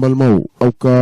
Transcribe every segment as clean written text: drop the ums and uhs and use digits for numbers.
balmaw aw ka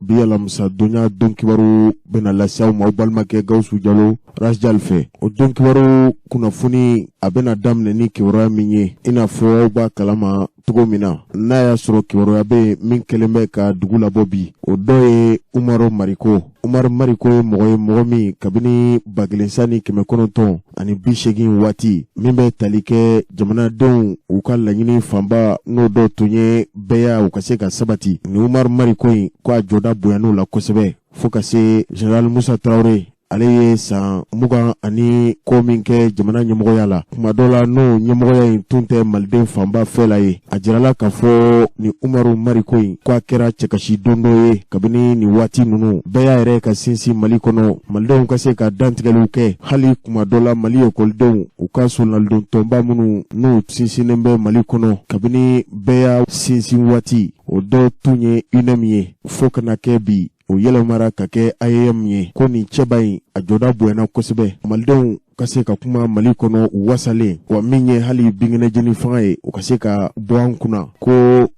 biyalamsa donya don kibaru bena lasiaw ma balma ke Gawsu Jalo Rasjal fe o don kibaru kunafuni abena damne ni kiwara minye ina fo ba kalama togo mina na ya soro kiwara abe min keleme ka dugula bobi o doye Umar Mariko mogo mi kabini bagilensani keme kononton ani bishegin wati min be talike jamana don u ka laɲini fanba no do tunye beya u ka se ka sabati ni Umar Mariko ko a joda boyanu la kosɛbɛ fo ka se General Musa Traoré ale ye san mugan ani ko min kɛ jamana ɲɛmɔgɔya la kuma dɔ la n'o ɲɛmɔgɔya in tun tɛ maliden fanba fɛ la ye a jirala k'a fɔ ni Umaru Mariko ko a kɛra cɛkasi don dɔ ye kabini ni waati ninnu bɛɛ y'a yɛrɛ ka sinsin Mali kɔnɔ malidenw ka se ka dantigɛliw kɛ hali kuma dɔ la Mali ekɔlidenw u ka sonalidon tɔnba minnu n'u sinsinnen bɛ Mali kɔnɔ kabini bɛɛ y'a sinsin waati o dɔ tun ye UNEM ye fo kana kɛ bi o yɛlɛmara ka kɛ AEM ye ko nin cɛba in a jɔda bonyana kosɛbɛ malidenw ka se ka kuma Mali kɔnɔ u wasalen wa min ye hali binginɛjeni fanga ye u ka se ka bɔ an kunna ko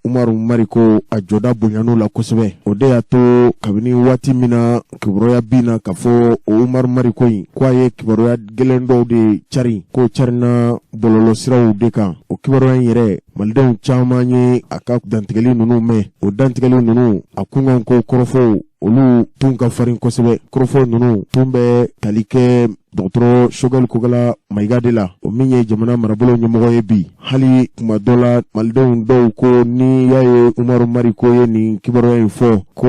Umaru Mariko a jɔda bonyanu la kosɛbɛ o de y'a to kabini waati min na kibaruya bina ka fɔ o Umaru Mariko ko a ye kibaruya gɛlɛn dɔw de cari ko carina bɔlɔlɔ siraw de kan o kibaruya yɛrɛ malidenw caman ye a ka dantigɛli ninnu mɛn o dantigɛli ninnu a kunkan ko kɔrɔfɔw olu tun ka farin kosɛbɛ kɔrɔfɔ ninnu tun bɛ tali kɛ dɔgɔtɔrɔ Choguel Kogala Mayiga de la o min ye jamana marabolo ɲɛmɔgɔ ye bi hali kuma dɔ la malidenw dɔw ko ni y'a ye Umaru Mariko ye nin kibaruya in fɔ ko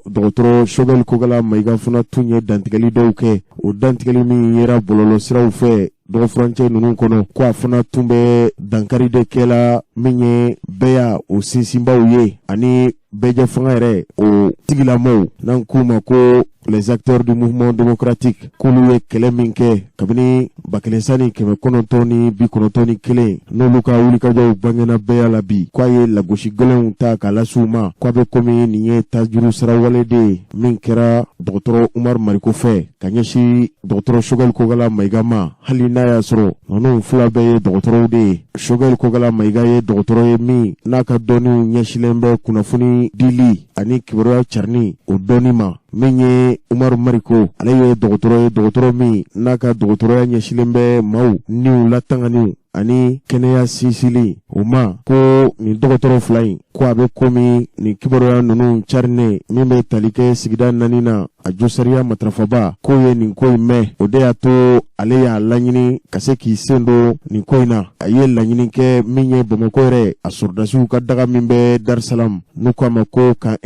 dɔgɔtɔrɔ Choguel Kogala Mayiga fana tun ye dantigɛli dɔw kɛ o dantigɛli min yera bɔlɔlɔ siraw fɛ dɔgɔ furancɛ ninnu kɔnɔ ko a fana tun bɛ dankari de kɛla min ye bɛɛ y'a o sinsinbaw ye ani bɛɛjɛ fanga yɛrɛ o tigilamɔw n'an k'u ma ko les acteurs du mouvement démocratique k'olu ye kɛlɛ min kɛ kabini 1991 n'olu ka wulikajɔw bangena bɛɛ la bi k'a ye lagosi gɛlɛnw ta k'a lasiw ma k'a bɛ komi nin ye tajuru sarawale de min kɛra dɔgɔtɔrɔ Umaru Mariko fɛ ka ɲɛsin dɔgɔtɔrɔ Choguel Kogala Mayiga ma hali n'a y'a sɔrɔ ninnu fila bɛɛ ye dɔgɔtɔrɔw de ye Choguel Kogala Mayiga ye dɔgɔtɔrɔ ye min n'a ka dɔnniw ɲɛsilen bɛ kunnafoni dili ani kibaruya carini o dɔnni ma min ye Umaru Mariko ale ye dɔgɔtɔrɔ min n'a ka dɔgɔtɔrɔya ɲɛsilen bɛ maaw niw latanganiw ani kɛnɛya sinsinli o ma ko nin dɔgɔtɔrɔ fila in ko a bɛ komi nin kibaruya ninnu carine min bɛ tali kɛ sigida 4 na a josariya matarafaba ko ye nin ko in mɛn o de y'a to ale y'a laɲini ka se k'i sen don nin ko in na a ye laɲini kɛ min ye Bamako yɛrɛ a sɔrɔdasiw ka daga min bɛ Dar Salam n'u k'a ma ko kan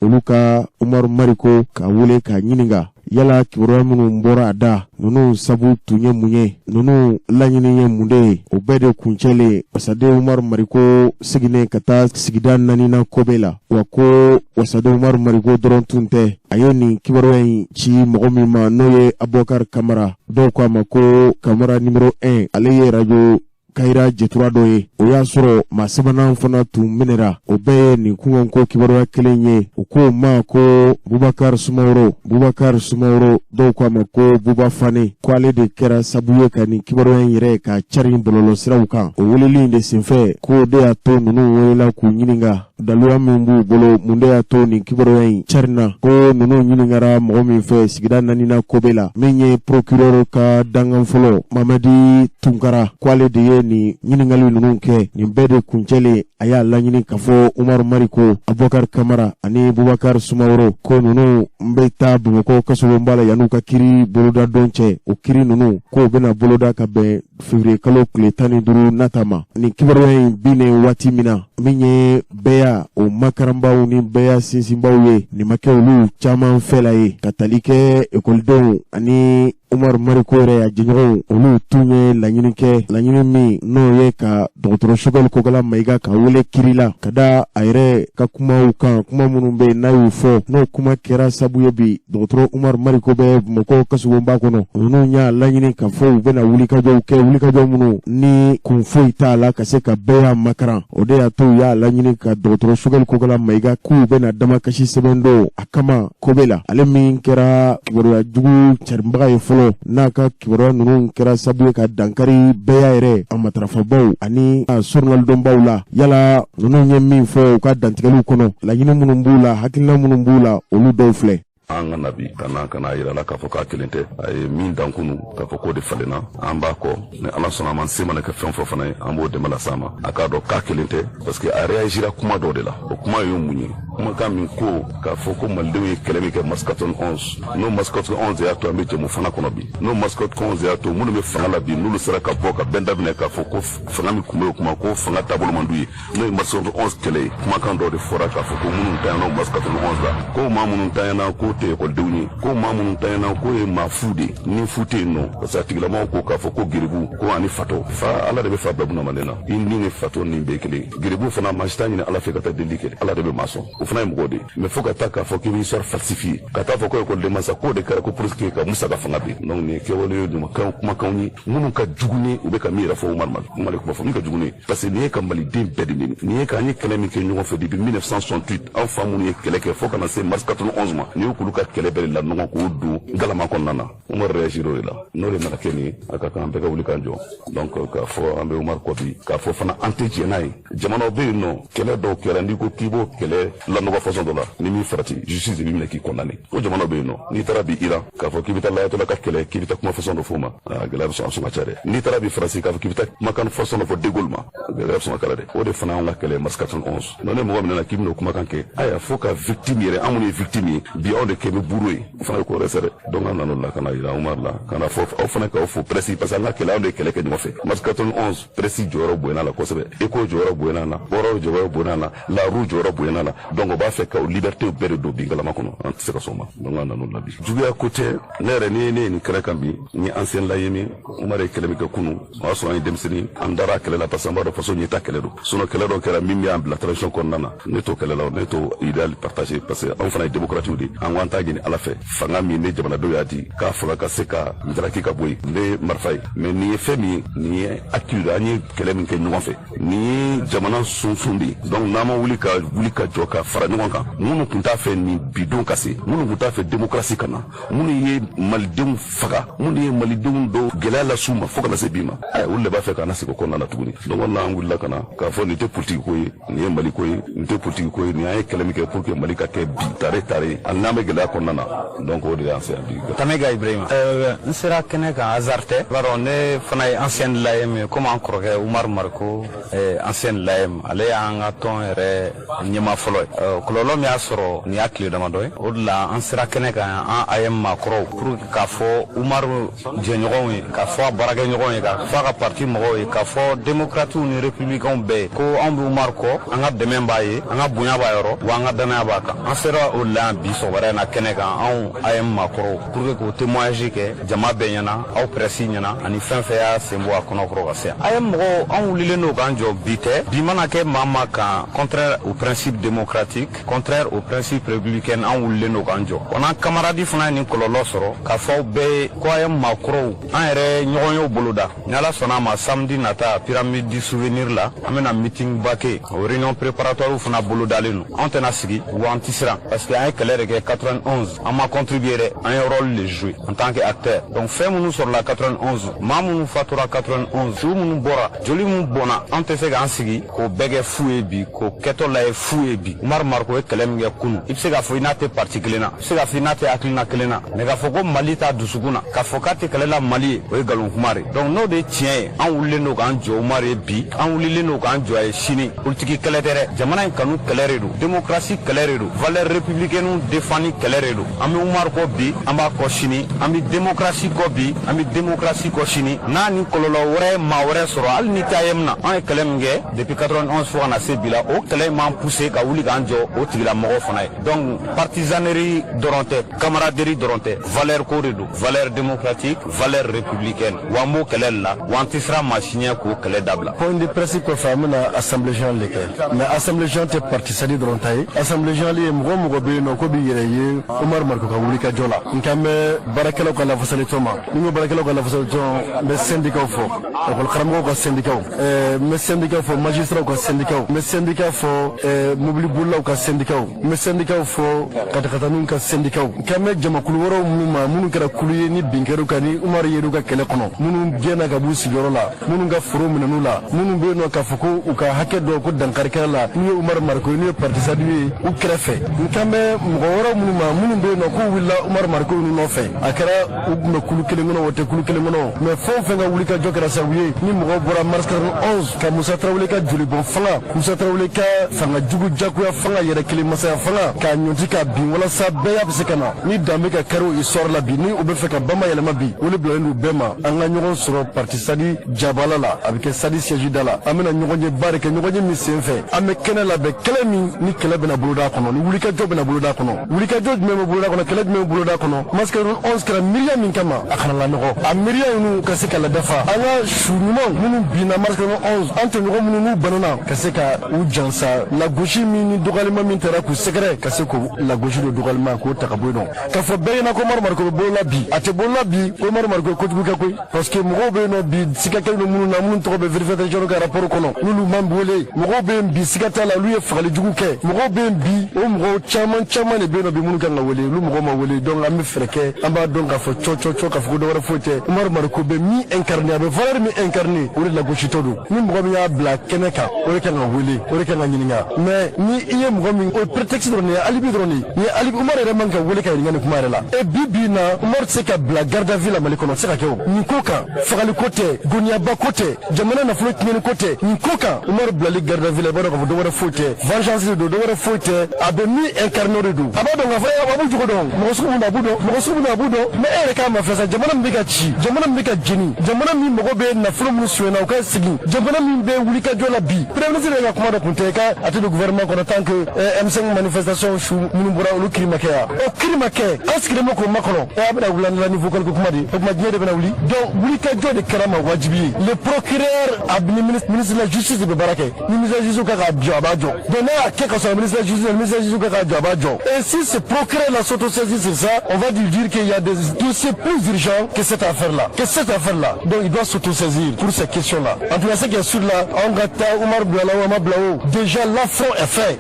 olu ka Umaru Mariko k'a wele k'a ɲininka yala kibaruya minnu bɔra a da ninnu sabu tun ye mun ye ninnu laɲini ye mun de ye o bɛɛ de kuncɛlen wasaden Umaru Mariko seginnen ka taa sigida 4nan Kobe la wa ko wasaden Umaru Mariko dɔrɔn tun tɛ a ye nin kibaruya in ci mɔgɔ min ma n'o ye Abubakar Kamara dɔw k'a ma ko Kamara numéro 1 ale ye radio Kayira jɛtura dɔ ye o y'a sɔrɔ maa sabanan fana tun minɛra o bɛɛ ye nin kunkan ko kibaruya kelen ye u ko ma ko Bubakar Sumaworo dɔw k'a ma ko Buba Fane ko ale de kɛra sabu ye ka nin kibaruya in yɛrɛ ka cari bɔlɔlɔ siraw kan o weleli de senfɛ ko de y'a to ninnu welela k'u ɲininka daluya min b'u bolo mun de y'a to nin kibaruya in carina ko ninnu ɲininkara mɔgɔ min fɛ sigida 4nan Kobe la min ye procureur ka dangan fɔlɔ Mamadi Tunkara ko ale de ye nin ɲininkali ninnu kɛ nin bɛɛ de kuncɛlen a y'a laɲini ka fɔ Umaru Mariko Abubakar Kamara ani Bubakar Sumaworo ko ninnu bɛ taa Bamako kasobonba la yan'u ka kiri boloda don cɛ o kiri ninnu k'o bɛna boloda ka bɛn février kalo tile 15 nata ma nin kibaruya in binnen waati min na min ye bɛɛ o makaranbaw ni bɛɛ sinsinbaw ye nin ma kɛ olu caman fɛ la ye ka tali kɛ ekɔlidenw ani Umaru Mariko yɛrɛ a jɛɲɔgɔnw olu tun ye laɲini min n'o ye ka dɔgɔtɔrɔ Choguel Kogala Mayiga ka wele kiri la ka da a yɛrɛ ka kumaw kan kuma minnu bɛ n'a y'u fɔ n'o kuma kɛra sabu ye bi dɔgɔtɔrɔ Umaru Mariko bɛ Bamako kasobonba kɔnɔ ninnu y'a laɲini ka fɔ u bɛna wulikajɔw kɛ wulikajɔ minnu ni kun foyi t'a la ka se ka bɛɛ y'a makaran o de y'a to u y'a laɲini ka dɔgɔtɔrɔ Sogɛli Kokala Mayiga k'u bɛna damakasi sɛbɛn dɔ a kama ko bɛ la ale min kɛra kibaruya jugu caribaga ye fɔlɔ n'a ka kibaruya ninnu kɛra sabu ye ka dankari bɛɛ yɛrɛ a matarafabaw ani sɔrɔnalidɔnbaw la yala ninnu ye min fɔ u ka dantigɛliw kɔnɔ laɲini minnu b'u la hakilina minnu b'u la olu dɔw filɛ. An ka nabi kana yira la k'a fɔ k'a kelen tɛ a ye min dan kunu k'a fɔ k'o de falenna an b'a kɔ ni ala sɔnna a ma se mana kɛ fɛn fɔ fana ye an b'o dɛmɛ lase a ma a k'a dɔn k'a kelen tɛ parce que a réagira kuma dɔ de la o kuma ye mun ye kumakan min ko k'a fɔ ko malidenw ye kɛlɛ min kɛ Maskatɔni 11 n'o Maskatɔni 11 y'a to an bɛ jɛmu fana kɔnɔ bi n'o Maskatɔni 11 y'a to minnu bɛ fanga la bi n'olu sera ka bɔ ka bɛn daminɛ k'a fɔ ko fanga min kun bɛ o kuma ko fanga taabolo man d'u ye n'o ye Maskatɔni 11 kɛlɛ ye kumakan dɔ de fɔra k'a fɔ ko minnu tanyana o Maskatɔni 11 la ko maa minnu tanyana k'o tɛ ekɔlidenw ye ko maa minnu tanyana ko ye maa fu de ni fu tɛ yen nɔ parce que a tigilamɔgɔw ko k'a fɔ ko geribu ko ani fato fa ala de bɛ fa bɛɛ bunamaden na i ni fato ni bɛɛ kelen geribu fana maa si t'a ɲini ala fɛ ka taa delili kɛ ala de bɛ maa sɔn o fana ye mɔgɔ de mais fo ka taa k'a fɔ k'i bɛ histoire falsifier ka taa fɔ ko ekɔliden mansa k'o de kɛra ko pour que ka musa ka fanga bin donc nin ye kɛwale ye kumakanw ye minnu ka jugu ni u bɛ ka min yɛrɛ fɔ Umar Mali kuma fɔ min ka jugu ni parce que nin ye ka maliden bɛɛ de neni nin ye k'an ye kɛlɛ min kɛ ɲɔgɔn fɛ depuis 1968 an fa minnu ye kɛlɛ kɛ fo ka na se mars 91 ma nin ye k'olu ka kɛlɛ bɛɛ de la ɲɔgɔn k'o don galama kɔnɔna na Umar réagir o de la n'o de nana kɛ nin ye a ka kan an bɛɛ ka wuli k'an jɔ donc k'a fɔ an bɛ Umar kɔ bi k'a fɔ fana an tɛ jɛn n'a ye jamanaw bɛ yen nɔ kɛlɛ dɔw kɛra n'i ko k'i b'o kɛlɛ lanɔgɔ façon dɔ la ni min farati justice de b'i minɛ k'i condamné o jamanaw bɛ yen nɔ n'i taara bi Iran k'a fɔ k'i bɛ taa layatɔla ka kɛlɛ k'i bɛ taa kuma façon dɔ fɔ o ma gɛlɛya bɛ sɔn a sɔn ka ca dɛ n'i taara bi Faransi k'a fɔ k'i bɛ taa kumakan façon dɔ fɔ De Gaulle ma gɛlɛya bɛ sɔn ka kala dɛ o de fana an ka kɛlɛ mars 91 n'o ne mɔgɔ min nana k'i bɛna o kumakan kɛ aya fo ka victime yɛrɛ an minnu ye victime ye bi anw de kɛ bɛ buru ye o fana ye ko wɛrɛ sɛ dɛ donc an nan'o la ka na yira Umar la ka na fɔ aw fana k'aw fo presse parce que an ka kɛlɛ anw de ye kɛlɛ kɛ ɲɔgɔn fɛ mars 91 presse jɔyɔrɔ bonyana la kosɛbɛ Eco jɔyɔrɔ bonyana la Bɔrɔ jɔyɔrɔ bonyana la La Rue jɔyɔrɔ bonyana la donc o b'a fɛ ka liberté bɛɛ de don bi galama kɔnɔ an tɛ se ka sɔn ma donc an nan'o la bi juguya ko tɛ ne yɛrɛ ne ye nin kɛlɛ kan bi n ye ancien la ye min Umar ye kɛlɛ min kɛ kunu o y'a sɔrɔ an ye denmisɛnnin an dara kɛlɛ la parce que an b'a dɔn faso ɲɛta kɛlɛ don sinon kɛlɛ dɔ kɛra min b'an bila transition kɔnɔna na ne t'o kɛlɛ la ne t'o idéal partagé parce que anw fana ye démocrates de an ko an t'a ɲini ala fɛ fanga min ne jamanadenw y'a di k'a fanga ka se ka njalaki ka bɔ yen ne marifa ye mais nin ye fɛn min ye nin ye acte an ye kɛlɛ min kɛ ɲɔgɔn fɛ nin ye jamana sunsun de ye donc n'an ma wuli ka jɔ ka fara ɲɔgɔn kan minnu tun t'a fɛ nin bidon ka se minnu tun t'a fɛ démocratie ka na minnu ye malidenw faga minnu ye malidenw dɔw gɛlɛya las'u ma fo ka na se bi ma olu de b'a fɛ k'an segin o kɔnɔna na tuguni donc an wulila ka na k'a fɔ nin tɛ politique ko ye nin ye mali ko ye nin tɛ politique ko ye nin an ye kɛlɛ min kɛ pour que mali ka kɛ bi tare hali n'an bɛ gɛlɛya kɔnɔna na donc o de y'an se yan bi. Tamega Ibrahima n sera kɛnɛ kan hasard tɛ b'a dɔn ne fana ye ancienne l'AM ye komi an kɔrɔkɛ Umar Mariko ancienne l'AM ale y'an ka tɔn yɛrɛ ɲɛma fɔlɔ ye kɔlɔlɔ min y'a sɔrɔ nin y'a tile damadɔ ye o de la an sera kɛnɛ kan an AM maakɔrɔw pour k'a fɔ Umar jɛɲɔgɔnw ye k'a fɔ a baarakɛɲɔgɔnw ye k'a fɔ a ka parti mɔgɔw ye k'a fɔ démocrates ni républicains bɛɛ ko an bɛ Umar kɔ an ka dɛmɛ b'a ye an ka bonya b'a yɔrɔ wa an ka danaya b'a kan an sera o la bi sɔgɔmada in na kɛnɛ kan anw AM maakɔrɔw pour que k'o témoignage kɛ jama bɛɛ ɲɛna aw presse ɲɛna ani fɛn fɛn y'a sen bɔ a kɔnɔkɔrɔ ka se yan AM mɔgɔw an wulilen n'o k'an jɔ bi tɛ bi mana kɛ maa ma kan contraire au principe démocratique contraire au principe républicain an wulilen n'o k'an jɔ wa n'an camarade fana ye nin kɔlɔlɔ sɔrɔ k'a fɔ aw bɛɛ ye ko AM maakɔrɔw an yɛrɛ ɲɔgɔn y'o boloda ni Ala sɔnna a ma samedi nata pyramide du souvenir la an bɛna meeting ba kɛ o réunion préparatoire fana bolodalen don an tɛna sigi wa an tɛ siran parce que an ye kɛlɛ de kɛ 91 an ma contribuer dɛ an ye rôle de jouer en tant que acteur donc fɛn minnu sɔrɔla 91 maa minnu fatura 91 su minnu bɔra joli minnu bɔnna an tɛ se k'an sigi k'o bɛɛ kɛ fu ye bi k'o kɛtɔ la ye fu ye bi Umar Mariko ye kɛlɛ min kɛ kunu i bɛ se k'a fɔ i n'a tɛ parti kelen na i bɛ se k'a fɔ i n'a tɛ hakilina kelen na mais k'a fɔ ko Mali t'a dusukun na k'a fɔ k'a tɛ kɛlɛ la Mali ye o ye nkalon kuma de donc n'o de ye tiɲɛ ye an wulilen don k'an jɔ Umar ye bi an wulilen don k'an jɔ a ye sini politique kɛlɛ tɛ dɛ jamana in kanu kɛlɛ de don démocratie kɛlɛ de don valeur républicaine défendre kɛlɛ de don an bɛ Umar kɔ bi an b'a kɔ sini an bɛ démocratie kɔ bi an bɛ démocratie kɔ sini n'a ni kɔlɔlɔ wɛrɛ maa wɛrɛ sɔrɔ hali ni tɛ AM na an ye kɛlɛ min kɛ depuis 91 fo ka na se bi la o kɛlɛ in m'an poussé ka wuli k'an jɔ jɔ o tigilamɔgɔ fana ye. Donc partisanerie dɔrɔn tɛ, camaraderie dɔrɔn tɛ, valeur ko de don, valeur démocratique, valeur républicaine. Wa n b'o kɛlɛ la, wa n tɛ siran maa si ɲɛ k'o kɛlɛ dabila. Point de presse kɔfɛ an bɛna assemblée générale de kɛ, mais assemblée générale tɛ partisani dɔrɔn ta ye. Assemblée générale ye mɔgɔ mɔgɔ bɛ yen nɔ ko b'i yɛrɛ ye Umaru Mariko ka wuli ka jɔ la. N kan bɛ baarakɛlaw ka lafasali tɔn ma, ni n ko baarakɛlaw ka lafasali tɔn n bɛ syndicat fɔ, école karamɔgɔw ka syndicat, n bɛ syndicat fɔ magistrats ka syndicat, n bɛ syndicat fɔ mobili bolilaw ka syndicat, n bɛ syndicat fɔ katakataniw ka syndicat. N kan bɛ jamakulu wɛrɛw minnu ma minnu kɛra kulu ye ni binkɛriw ka ni Umaru yer'u ka kɛlɛ kɔnɔ, minnu gɛnna ka b'u sigiyɔrɔ la, minnu ka foro minɛn'u la, minnu bɛ yen nɔ k'a fɔ ko u ka hakɛ dɔ ko dankarikɛla la, n'u ye Umaru Mariko ye n'u ye partisani ye u kɛrɛfɛ. N kan bɛ mɔgɔ wɛrɛw minnu ma minnu bɛ yen nɔ k'u wulila Umaru Mariko nɔfɛ, a kɛra u tun bɛ kulu kelen kɔnɔ o tɛ kulu kelen kɔnɔ, mais fɛn o fɛn ka wuli ka jɔ kɛra sababu ye ni mɔgɔw bɔra mars 11 ka Musa Tarawele ka jolibɔn fanga, Musa Tarawele ka fanga jugu jagoya fanga, yɛrɛ kelen masaya fanga k'a ɲɔnti ka bin walasa bɛɛ y'a bɛ se ka na ni danbe ka kɛra o histoire la bi, ni u bɛ fɛ ka bama yɛlɛma bi, o de bilalen don bɛɛ ma an ka ɲɔgɔn sɔrɔ parti sadi jabala la, a bɛ kɛ sadi siège da la, an bɛna ɲɔgɔn ye baara kɛ ɲɔgɔn ye min senfɛ, an bɛ kɛnɛ labɛn kɛlɛ min ni kɛlɛ bɛna boloda kɔnɔ, ni wulikajɔ bɛna boloda kɔnɔ, wulikajɔ jumɛn bɛ boloda kɔnɔ, kɛlɛ jumɛn bɛ boloda kɔnɔ, mars 11 kɛra miiriya min kama a kana lanɔgɔ, a miiriya ninnu ka se ka ladafa, an ka su ɲumanw minnu binna mars 11 an tɔɲɔgɔn minnu n'u banana ka se ka u jansa, lagosi min ni dɔgɔyalima min taara k'u sɛgɛrɛ ka se k'u lagosi do dɔgɔyalima k'o ta ka bɔ yen nɔ, k'a fɔ bɛɛ ɲɛna ko Umaru Mariko bɛ bolola bi, a tɛ bolola bi, ko Umaru Mariko ye kojugu kɛ koyi, parce que mɔgɔw bɛ yen nɔ bi siga kɛlen don minnu na minnu tɔgɔ bɛ vérificateur généraux ka rapport kɔnɔ n'olu man wele, mɔgɔw bɛ yen bi siga t'a la olu ye fagali jugu kɛ, mɔgɔw bɛ yen bi o mɔgɔw caman de bɛ yen nɔ bi minnu kan ka wele olu mɔgɔw ma wele, donc an bɛ fɛɛrɛ kɛ an b'a dɔn k'a fɔ cɔ k'a fɔ ko dɔ wɛrɛ foyi tɛ, Umaru Mariko bɛ min incarné, a bɛ valeur min incarné o de lagositɔ don, ni mɔgɔ min y'a bila kɛnɛ kan o de kan ka wele, o de kan ka ɲininka, mais ni i ye mɔgɔ min o ye prétexte dɔrɔn de ye, alibi dɔrɔn de ye, ni alibi Umaru yɛrɛ man ka wele ka ɲininka nin kuma yɛrɛ la, et bi na Umaru tɛ se ka bila garde à vue la Mali kɔnɔ, tɛ se ka kɛ o, nin ko kan fagali ko tɛ, goniaba ko tɛ, jamana nafolo tiɲɛni ko tɛ, nin ko kan Umaru bilali garde à vue la i b'a dɔn k'a fɔ dɔ wɛrɛ foyi tɛ, vengeance de don, dɔ wɛrɛ foyi tɛ, a bɛ min incarné de don, a b'a dɔn k'a fɔ a b'u jogo dɔn, mɔgɔ sugu min a b'u dɔn, mɔgɔ sugu min a b'u dɔn, mais e yɛrɛ k'a ma fɛ sa, jamana min bɛ ka ci, jamana min bɛ ka jeni, jamana min mɔgɔ bɛ nafolo minnu suɲɛna u ka segin, jamana min bɛ wuli ka jɔ la bi, premier ministre yɛrɛ ka kuma dɔ kun tɛ ka a tɛ don gouvernement kɔnɔ tant que M5 manifestation su minnu bɔra olu kiiri ma kɛ yan, o kiiri ma kɛ, an sigilen bɛ k'o makɔnɔ, a bɛna wuli la niveau quelque kuma de, o kuma diɲɛ de bɛna wuli, donc wuli ka jɔ de kɛra ma wajibi ye, le procureur a ni ministre de la justice de bɛ baara kɛ, ni ministre de la justice ka k'a jɔ a b'a jɔ, donc n'a y'a kɛ ka sɔrɔ ministre de la justice ka k'a jɔ a b'a jɔ, et si ce procureur la s'autosaisit sur ça, on va lui dire qu'il y a des dossiers plus urgents que cette affaire-là, donc il doit s'autosaisir pour ces questions-là. En tout cas, ce qui est sûr là, on gâte Omar Blala ou Omar Blao, déjà l'affront est fait,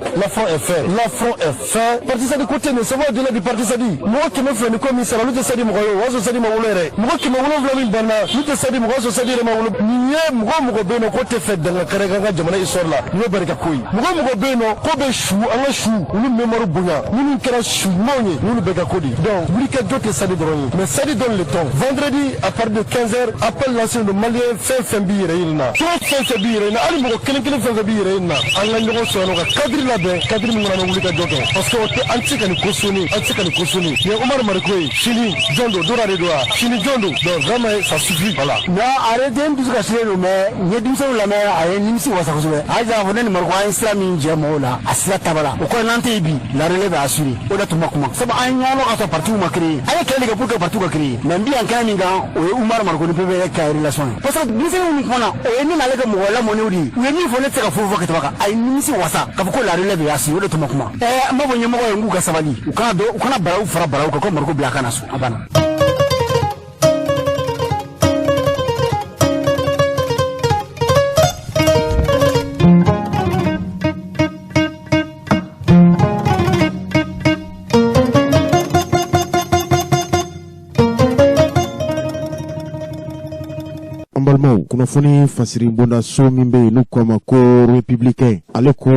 parti ça de côté, ne savoir de là du parti ça dit, moi qui me fais le commissaire, nous te sadi mouroyo, moi je sadi maoulere, moi qui me voulons v'la bana, nous te sadi mouroyo, je sadi le maoulou, nié mouroyo beno côté fait dans la carrière jamana histoire là, nous barika koi, mouroyo beno kobe chou, anga chou, nous mémoire bouya, nous kera chou monye, nous beka kodi, donc vous dites que d'autres sadi droni, mais sadi donne le temps, vendredi à partir de 15h, appelle l'ancien de Malien, fait biyirena, trop fait biyirena, ali mouroyo kelen fait biyirena, anga nyoko sono ka kadri la be, kadri mungana no wulika joke, parce que antika ni kosoni, mais Omar Mariko Chini Jondo Dora de Doa, Chini Jondo, donc vraiment ça suffit, voilà. Na arrêtez de se cacher le mais, il y a d'une seule la mer, à une limite ou ça cause. Aïe, vous n'êtes pas islamique, Jamola, Asla Tabala, au coin d'Antébi, la relève à assurer, au Datumakuma. Ça va un an à partout m'a créé. Avec quel est pour partout à créer, même bien qu'un mingan, ou Omar Mariko ne peut pas être relation. Parce que nous sommes uniquement là, et nous n'allons pas la monnaie, ou nous faut être à faux que tu vas à une limite ou ça, quand vous la relève à assurer, au Datumakuma. Eh, moi, vous n'avez pas Savali, ou quand on a barou, fera barou, comme Marco Blacanasu, Abana. kunnafoni fasiri bonda so min be nu koma ko républicain ale ko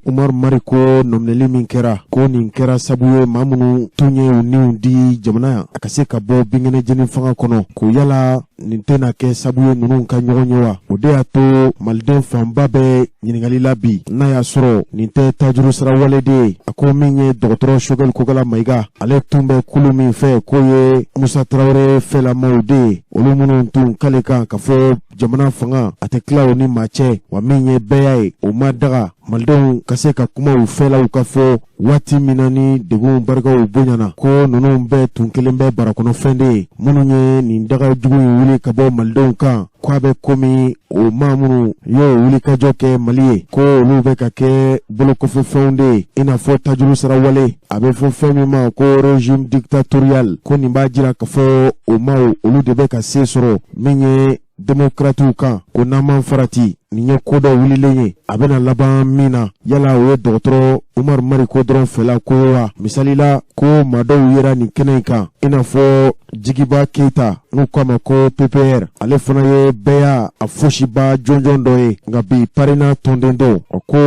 Umar Mariko nomneli min kɛra ko nin kɛra sabu ye maa minnu tun ye u niw di jamana a ka se ka bɔ bingɛnɛ jeni fanga kɔnɔ ko yala nin tɛna kɛ sabu ye ninnu ka ɲɔgɔn ye wa o de y'a to maliden fanba bɛ ɲiningali la bi n'a y'a sɔrɔ nin tɛ tajuru sira wale de ye a ko min ye dɔgɔtɔrɔ Shogɛl Kogala Mayiga ale tun bɛ kulu min fɛ k'o ye Musa Tarawele fɛlamaw de ye olu minnu tun kale kan ka fɔ jamana fanga a tɛ tila o ni maa cɛ wa min ye bɛɛ y'a ye o ma daga malidenw ka se ka kuma u fɛlaw ka fɔ waati min ni degun barikaw bonyana ko ninnu bɛɛ tun kelen bɛ barakɔnɔfɛn de ye minnu ye nin daga jugu in wuli ka bɔ malidenw kan k'a bɛ komi o maa minnu y'o wulikajɔ kɛ Mali ye ko olu bɛ ka kɛ bolokɔfɛfɛnw de ye i n'a fɔ tajuru sara wale a bɛ fɔ fɛn min ma ko régime dictatorial ko nin b'a jira k'a fɔ o maaw olu de bɛ ka se sɔrɔ min ye démocratiw kan ko n'an man farati nin ye ko dɔ wulilen ye a bɛna laban min na yala o ye dɔgɔtɔrɔ Umaru Mariko dɔrɔn fɛla ko wa misali la ko maa dɔw yera nin kɛnɛ in kan i n'a fɔ Jigiba Keita n'u k'a ma ko PPR ale fana ye bɛɛ y'a fosiba jɔnjɔn dɔ ye nka bi parina tɔnden don o ko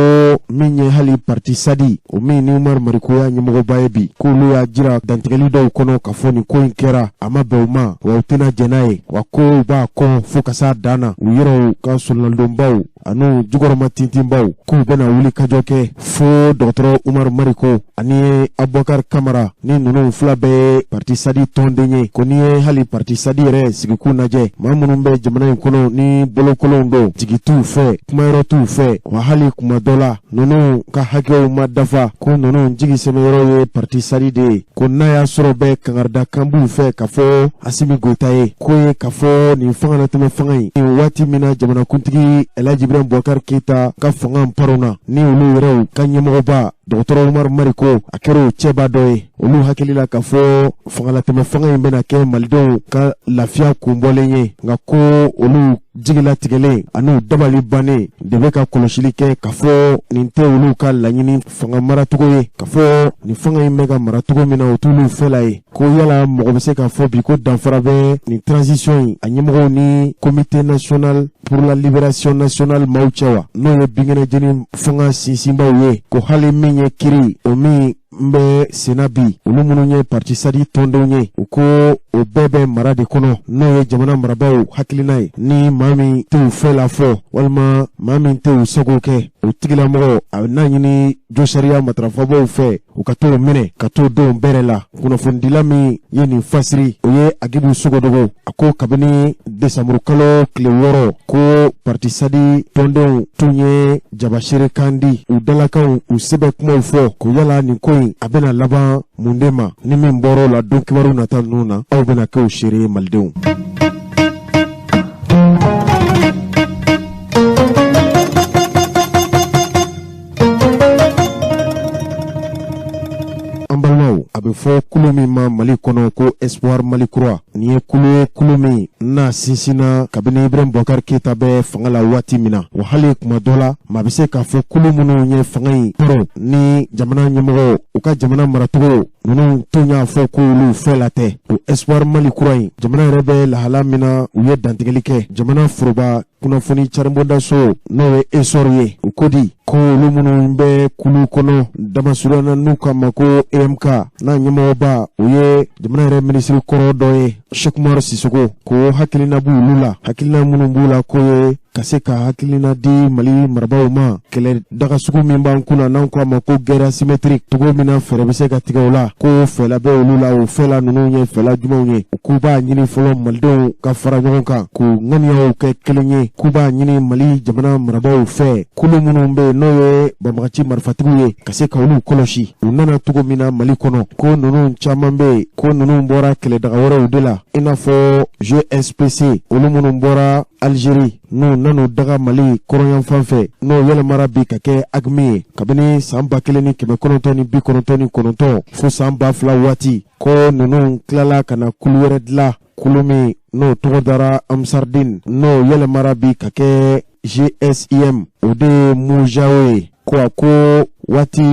min ye hali parti sadi o min ni Umaru Mariko y'a ɲɛmɔgɔba ye bi k'olu y'a jira dantigɛli dɔw kɔnɔ k'a fɔ nin ko in kɛra a ma bɛn u ma wa u tɛna jɛn n'a ye wa ko u b'a kɔn fo ka s'a dan na u yɛrɛw ka solondonbaw ani jukɔrɔma tintinbaw k'u bɛna wuli kajɔ kɛ fo dɔgɔtɔrɔ Umaru Mariko ani Abubakar Kamara ni ninnu fila bɛɛ ye parti sadi tɔnden ye ko ni ye hali parti sadi yɛrɛ sigikun lajɛ maa minnu bɛ jamana in kɔnɔ ni bolokolonw don jigi t'u fɛ kumayɔrɔ t'u fɛ wa hali kuma dɔ la ninnu ka hakɛw ma dafa ko ninnu jigi sɛmɛyɔrɔ ye parti sadi de ye ko n'a y'a sɔrɔ bɛ kangaridakan b'u fɛ k'a fɔ Asimi Goita ye ko ye k'a fɔ nin fangalatɛmɛ fanga in nin waati min na jamanakuntigi Elhaji Ibrahim Boubacar Keita ka fanga paruna ni olu yɛrɛw ka ɲɛmɔgɔba dɔgɔtɔrɔ Umaru Mariko a kɛra o cɛba dɔ ye olu hakili la k'a fɔ fangalatɛmɛ fanga in bɛna kɛ malidenw ka lafiya kunbɔlen ye nka ko olu jigilatigɛlen ani dabali bannen de bɛ ka kɔlɔsili kɛ k'a fɔ nin tɛ olu ka laɲini fanga maracogo ye k'a fɔ nin fanga in bɛ ka maracogo min na o t'olu fɛla ye ko yala mɔgɔ bɛ se k'a fɔ bi ko danfara bɛ nin transition in a ɲɛmɔgɔw ni comité national pour la libération nationale maaw cɛ wa n'o ye binkɛnɛjeni fanga sinsinbaw ye ko hali min ye kiri o min n bɛ senna bi olu minnu ye parti sadi tɔndenw ye u ko o bɛɛ bɛ mara de kɔnɔ n'o ye jamana marabaw hakilina ye ni maa min tɛ u fɛ la fɔ walima maa min tɛ u sago kɛ o tigilamɔgɔ a bɛ n'a ɲini jɔsariya matarafabaw fɛ u ka t'o minɛ ka t'o denw bɛrɛ la kunnafonidila min ye nin fasiri o ye Agibu Sogodogo a ko kabini desanburu kalo tile 6 ko parti sadi tɔndenw tun ye jabasere kan di u dalakanw u sɛbɛn kumaw fɔ ko yala nin ko in a bɛna laban mun de ma ni min bɔr'o la don kibaru nata ninnu na aw bɛna kɛ o seere ye malidenw. a bɛ fɔ kulu min ma Mali kɔnɔ ko Espoir Mali Kura nin ye kulu min n'a sinsinna kabini Ibrahim Boubacar Keita bɛ fanga la waati min na wa hali kuma dɔ la maa bɛ se k'a fɔ kulu minnu ye fanga in pɔrɔ ni jamana ɲɛmɔgɔ u ka jamana maracogo ninnu tun y'a fɔ ko olu fɛ la tɛ o Espoir Mali Kura in jamana yɛrɛ bɛ lahala min na u ye dantigɛli kɛ jamana foroba kunnafoni caribondaso n'o ye esor ye u ko di ko olu minnu bɛ kulu kɔnɔ damasurana n'u k'a ma ko EMK n'a ɲɛmɔgɔba o ye jamana yɛrɛ minisiri kɔrɔ dɔ ye Sheikh Umar Sissoco ko hakilina b'olu la hakilina minnu b'u la ko ye ka se ka hakilina di Mali marabaw ma kɛlɛ daga sugu min b'an kunna n'an k'a ma ko guerre asymétrique togo min na fɛɛrɛ bɛ se ka tigɛ o la ko fɛla bɛ olu la o fɛla ninnu ye fɛla jumɛnw ye k'u b'a ɲini fɔlɔ malidenw ka fara ɲɔgɔn kan k'u ŋaniyaw kɛ kelen ye k'u b'a ɲini Mali jamana marabaw fɛ kulu minnu bɛ n'o ye banbagaci marifatigiw ye ka se ka olu kɔlɔsi u nana togo min na Mali kɔnɔ ko ninnu caman bɛ ko ninnu bɔra kɛlɛ daga wɛrɛw de la i n'a fɔ GSPC olu minnu bɔra Algérie n'u nanu daga Mali kɔrɔnyanfan fɛ n'o yɛlɛmara bi ka kɛ AGMI ye kabini san 1999 fo san 2000 waati ko ninnu tilala ka na kulu wɛrɛ dilan kulu min n'o tɔgɔ dara Amsardine n'o yɛlɛmara bi ka kɛ GSIM o de ye Mujao ye ko a ko waati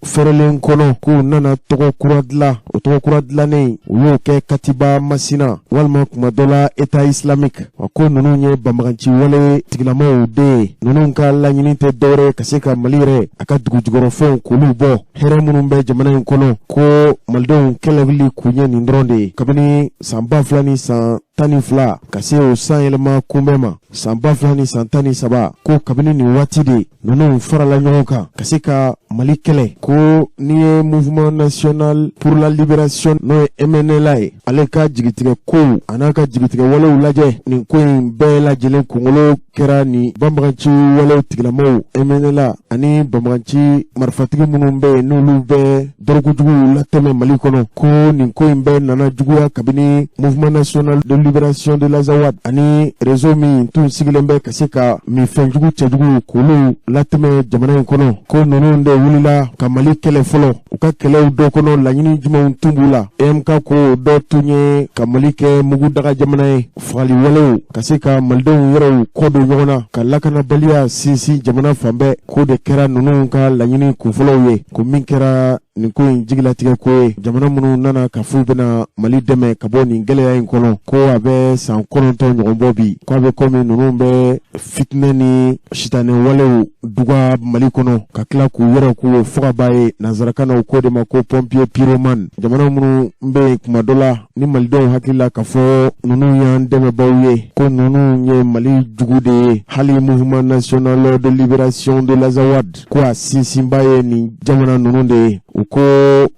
fɛrɛlen kɔnɔ k'u nana tɔgɔ kura dilan o tɔgɔ kura dilannen u y'o kɛ Katiba Masina walima kuma dɔ la État islamique wa ko ninnu ye banbagaci wale tigilamaw de ye ninnu ka laɲini tɛ dɔwɛrɛ ka se ka Mali yɛrɛ a ka dugujukɔrɔfɛnw k'olu bɔ hɛrɛ minnu bɛ jamana in kɔnɔ ko malidenw kɛlɛ wuli k'u ɲɛ nin dɔrɔn de ye kabini san 2000 ni san 12 ka se o san yɛlɛma kunbɛn ma san 2000 ni san 13 ko kabini nin waati de ninnu farala ɲɔgɔn kan ka se ka Mali kɛlɛ ko ni ye Mouvement National pour la Libération n'o ye MNLA ye ale ka jigitigɛ kow an'a ka jigitigɛ walew lajɛ nin ko in bɛɛ lajɛlen kunkolo kɛra ni banbaganci walew tigilamaw MNLA ani banbaganci marifatigi minnu bɛ yen n'olu bɛ dɔrɔgujuguw latɛmɛ Mali kɔnɔ ko nin ko in bɛɛ nana juguya kabini Mouvement National de Libération de l'Azawad ani réseau min tun sigilen bɛ ka se ka minfɛnjugu cɛjugu k'olu latɛmɛ jamana in kɔnɔ ko ninnu de wulila ka Mali kɛlɛ fɔlɔ u ka kɛlɛw dɔ kɔnɔ laɲini jumɛnw tun b'u la EMK ko dɔ tun ye ka Mali kɛ mugu daga jamana ye fagali walew ka se ka malidenw yɛrɛw kɔ don ɲɔgɔn na ka lakanabaliya sinsin jamana fan bɛɛ ko de kɛra ninnu ka laɲini kunfɔlɔw ye ko min kɛra nin ko in jigilatigɛ ko ye jamana minnu nana ka f'u bɛna Mali dɛmɛ ka bɔ nin gɛlɛya in kɔnɔ ko a bɛ san 9 ɲɔgɔn bɔ bi ko a bɛ komi ninnu bɛ fitinɛ ni sitanɛ walew duga Mali kɔnɔ ka tila k'u yɛrɛ k'u fagaba ye nanzarakan na u ko de ma ko pompier pyromane jamana minnu bɛ kuma dɔ la ni malidenw hakili la ka fɔ ninnu y'an dɛmɛbaw ye ko ninnu ye Mali jugu de ye hali Mouvement National de Libération de l'Azawad ko a sinsinba ye nin jamana ninnu de ye u ko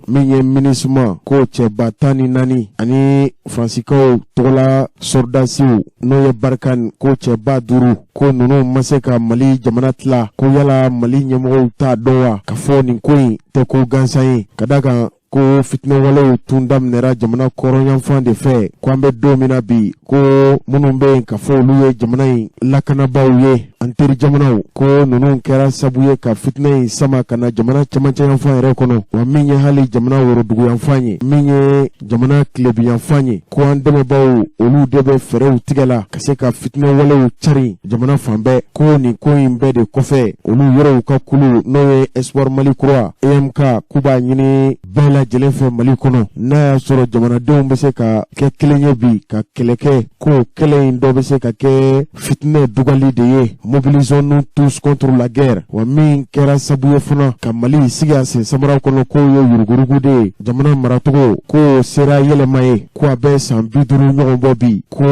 min ye MINUSMA ko cɛba 14 ani Fransikaw tɔgɔla sɔrdasiw n'o ye Barkan ko cɛba 5 ko ninnu ma se ka Mali jamana tila ko yala Mali ɲɛmɔgɔw t'a dɔn wa ka fɔ nin ko in tɛ ko gansan ye ka da kan ko fitinɛ walew tun daminɛra jamana kɔrɔnyanfan de fɛ ko an bɛ don min na bi ko minnu bɛ yen ka fɔ olu ye jamana in lakanabaw ye an teri jamanaw ko ninnu kɛra sabu ye ka fitinɛ in sama ka na jamana cɛmancɛ yanfan yɛrɛ kɔnɔ wa min ye hali jamana worodugu yanfan ye min ye jamana tilebi yanfan ye ko an dɛmɛbaw olu de bɛ fɛɛrɛw tigɛ la ka se ka fitinɛ walew cari jamana fan bɛɛ ko nin ko in bɛɛ de kɔfɛ olu yɔrɔw ka kulu n'o ye Espoir Mali Kura EMK k'u b'a ɲini bɛɛ lajɛlen fɛ Mali kɔnɔ n'a y'a sɔrɔ jamanadenw bɛ se ka kɛ kelen ye bi ka kɛlɛ kɛ ko kɛlɛ in dɔ bɛ se ka kɛ fitinɛ dugali de ye mobilisons-nous tous contre la guerre wa min kɛra sabu ye fana ka Mali sigi a sen samaraw kɔnɔ k'o ye yurugurugu de ye jamana maracogo k'o sera yɛlɛma ye ko a bɛ san 50 ɲɔgɔn bɔ bi ko